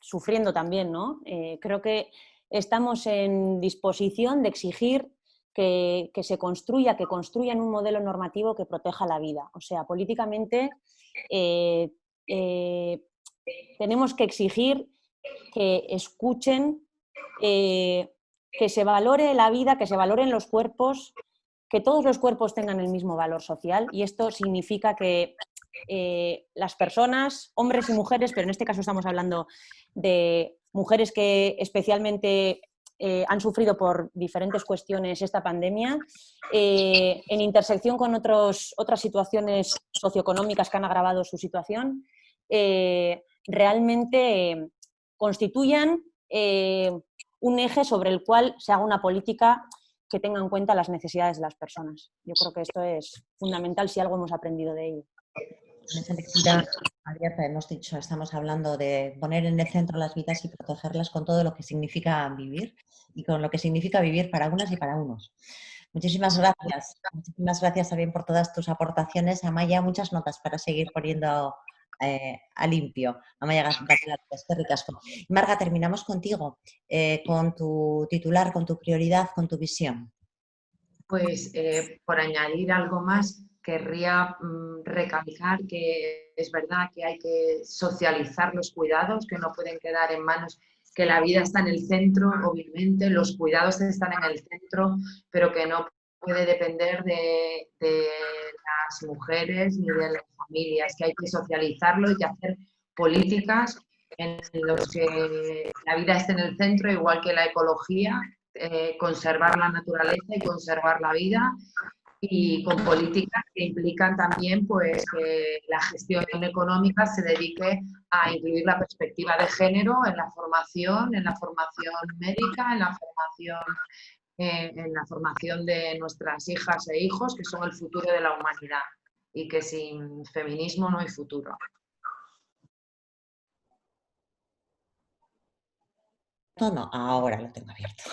sufriendo también, ¿no? Creo que estamos en disposición de exigir que se construya, que construyan un modelo normativo que proteja la vida. O sea, políticamente tenemos que exigir que escuchen, que se valore la vida, que se valoren los cuerpos, que todos los cuerpos tengan el mismo valor social, y esto significa que las personas, hombres y mujeres, pero en este caso estamos hablando de mujeres que especialmente han sufrido por diferentes cuestiones esta pandemia, en intersección con otras situaciones socioeconómicas que han agravado su situación, realmente constituyan un eje sobre el cual se haga una política que tenga en cuenta las necesidades de las personas. Yo creo que esto es fundamental si algo hemos aprendido de ello. En esa lectura abierta hemos dicho, estamos hablando de poner en el centro las vidas y protegerlas con todo lo que significa vivir y con lo que significa vivir para unas y para unos. Muchísimas gracias también por todas tus aportaciones. Amaia, muchas notas para seguir poniendo a limpio. Amaia, eskerrik asko. Marga, terminamos contigo, con tu titular, con tu prioridad, con tu visión. Pues por añadir algo más, querría recalcar que es verdad que hay que socializar los cuidados, que no pueden quedar en manos, que la vida está en el centro, obviamente, los cuidados están en el centro, pero que no puede depender de las mujeres ni de las familias, que hay que socializarlo y que hacer políticas en las que la vida esté en el centro, igual que la ecología, conservar la naturaleza y conservar la vida, y con políticas que implican también pues, que la gestión económica se dedique a incluir la perspectiva de género en la formación médica, en la formación de nuestras hijas e hijos, que son el futuro de la humanidad, y que sin feminismo no hay futuro. No, ahora lo tengo abierto.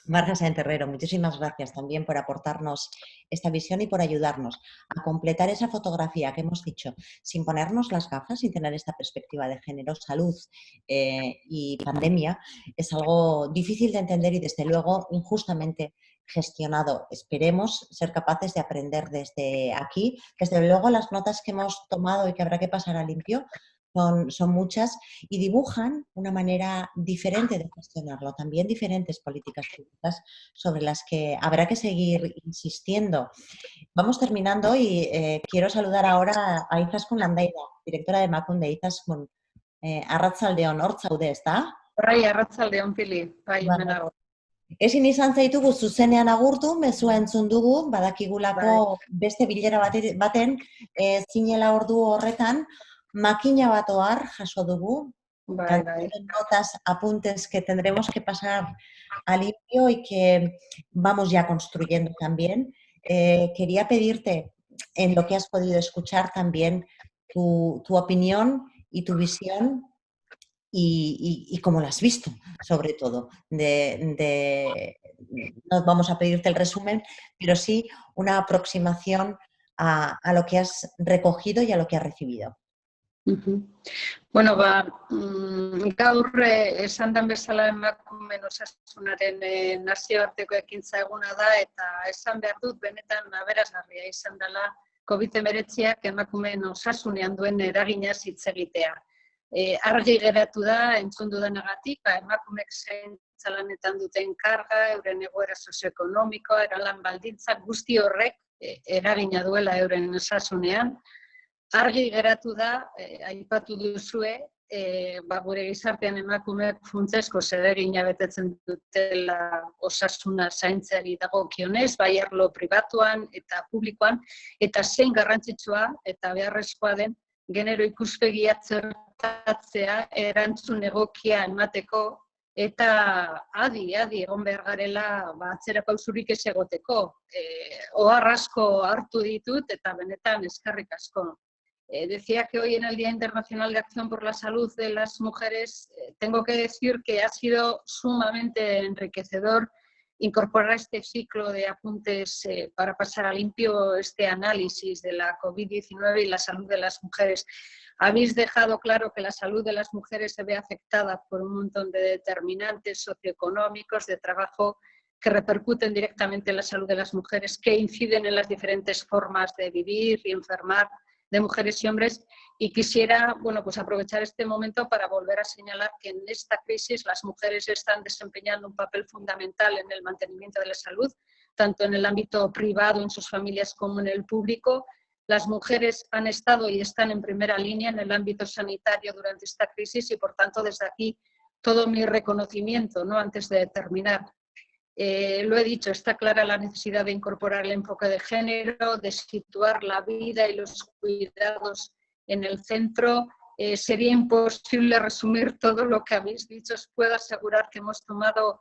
Marga Sáenz Terrero, muchísimas gracias también por aportarnos esta visión y por ayudarnos a completar esa fotografía que hemos dicho, sin ponernos las gafas, sin tener esta perspectiva de género, salud y pandemia. Es algo difícil de entender y desde luego injustamente gestionado. Esperemos ser capaces de aprender desde aquí. Desde luego las notas que hemos tomado y que habrá que pasar a limpio son muchas y dibujan una manera diferente de gestionarlo, también diferentes políticas públicas sobre las que habrá que seguir insistiendo. Vamos terminando y quiero saludar ahora a Izaskun Landaida, directora de Emakunde. Izaskun, arratsaldeon, hor zaude, ezta? Bai, arratsaldeon, Pili, bai, menago. Ezin izan zaitugu zuzenean agurtu, mezua entzun dugu, badakigulako beste bilera baten zinela ordu horretan, makina bat ohar jaso dugu, notas, apuntes que tendremos que pasar a limpio y que vamos ya construyendo también. Quería pedirte, en lo que has podido escuchar también, tu opinión y tu visión y cómo lo has visto, sobre todo. No vamos a pedirte el resumen, pero sí una aproximación a lo que has recogido y a lo que has recibido. Bueno, gaur esan den bezala emakumeen osasunaren nazioarteko ekintza eguna da, eta esan behar dut benetan aberasgarria izan dela COVID-19ak emakumeen osasunean duen eraginaz hitz egitea. Argi geratu da, entzun dudanagatik, emakumeek zaintza lanetan duten karga, euren egoera sozioekonomikoa, lan baldintzak guzti horrek eragina duela euren osasunean. Argi geratu da, aipatu duzue, gure gizartean emakumeak funtsezko zeregina betetzen dutela osasuna zaintzeari dagokionez, bai arlo pribatuan eta publikoan, eta zein garrantzitsua eta beharrezkoa den genero ikuspegia txertatzea erantzun egokia emateko eta adi egon behar garela atzera pausurik ez egoteko. Ohar asko hartu ditut eta benetan eskerrik asko. Decía que hoy en el Día Internacional de Acción por la Salud de las Mujeres tengo que decir que ha sido sumamente enriquecedor incorporar este ciclo de apuntes para pasar a limpio este análisis de la COVID-19 y la salud de las mujeres. Habéis dejado claro que la salud de las mujeres se ve afectada por un montón de determinantes socioeconómicos, de trabajo, que repercuten directamente en la salud de las mujeres, que inciden en las diferentes formas de vivir y enfermar de mujeres y hombres, y quisiera pues aprovechar este momento para volver a señalar que en esta crisis las mujeres están desempeñando un papel fundamental en el mantenimiento de la salud, tanto en el ámbito privado, en sus familias, como en el público. Las mujeres han estado y están en primera línea en el ámbito sanitario durante esta crisis y, por tanto, desde aquí todo mi reconocimiento, ¿no? Antes de terminar. Lo he dicho, está clara la necesidad de incorporar el enfoque de género, de situar la vida y los cuidados en el centro. Sería imposible resumir todo lo que habéis dicho. Os puedo asegurar que hemos tomado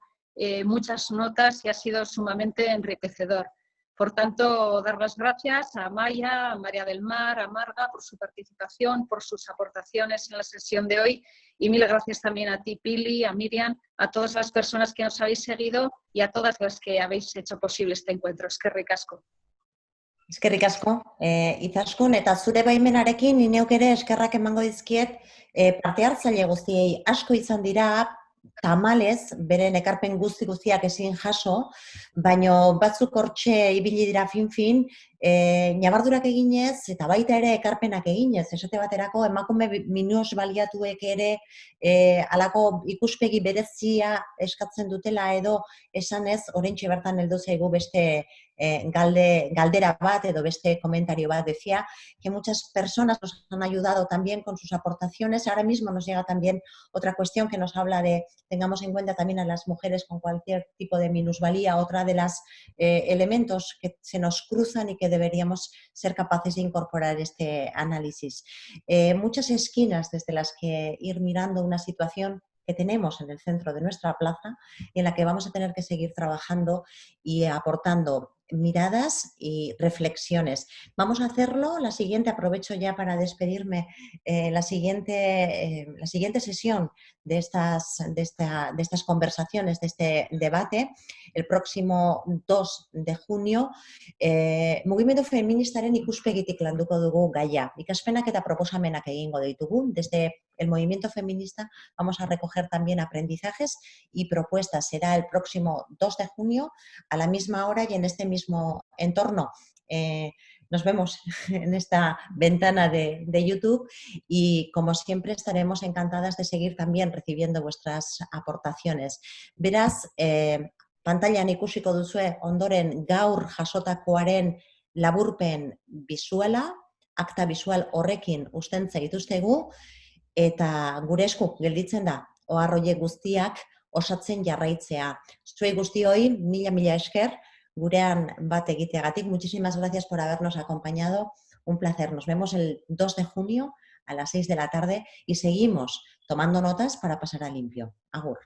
muchas notas y ha sido sumamente enriquecedor. Por tanto, dar las gracias a Maya, a María del Mar, a Marga por su participación, por sus aportaciones en la sesión de hoy, y mil gracias también a ti, Pili, a Miriam, a todas las personas que nos habéis seguido y a todas las que habéis hecho posible este encuentro. Eskerrik asko. Eskerrik asko, Izaskun, eta zure baimenarekin ni neuk ere eskerrak emango dizkiet parte hartzaile guztiei. Asko izan dira, tamalez, beren ekarpen guztiak ezin jaso, baino batzuk hortxe ibili dira fin-fin, nabardurak eginez eta baita ere ekarpenak eginez, esate baterako emakume minusbaliatuek ere halako ikuspegi berezia eskatzen dutela edo esanez, oraintxe bertan heldu zaigu beste galdera bat edo beste comentario bat. Decía que muchas personas nos han ayudado también con sus aportaciones. Ahora mismo nos llega también otra cuestión que nos habla de tengamos en cuenta también a las mujeres con cualquier tipo de minusvalía, otra de los elementos que se nos cruzan y que deberíamos ser capaces de incorporar este análisis. Muchas esquinas desde las que ir mirando una situación que tenemos en el centro de nuestra plaza y en la que vamos a tener que seguir trabajando y aportando miradas y reflexiones. Vamos a hacerlo, la siguiente, aprovecho ya para despedirme, la siguiente sesión de estas conversaciones, de este debate, el próximo 2 de junio, mugimendu feministaren ikuspegitik landuko dugu gaia. Ikaspenak eta proposamenak egingo ditugu. Desde el movimiento feminista vamos a recoger también aprendizajes y propuestas. Será el próximo 2 de junio a la misma hora y en este mismo entorno. Nos vemos en esta ventana de YouTube y, como siempre, estaremos encantadas de seguir también recibiendo vuestras aportaciones. Beraz, pantailan ikusiko duzue ondoren gaur jasotakoaren laburpen bisuala, akta bisual horrekin uzten zaituztegu, eta gure esku gelditzen da ohar horiek guztiak osatzen jarraitzea. Zuei guztioi, mila esker, gurean bat egiteagatik. Muchísimas gracias por habernos acompañado. Un placer. Nos vemos el 2 de junio a las 6 de la tarde y seguimos tomando notas para pasar a limpio. Agur.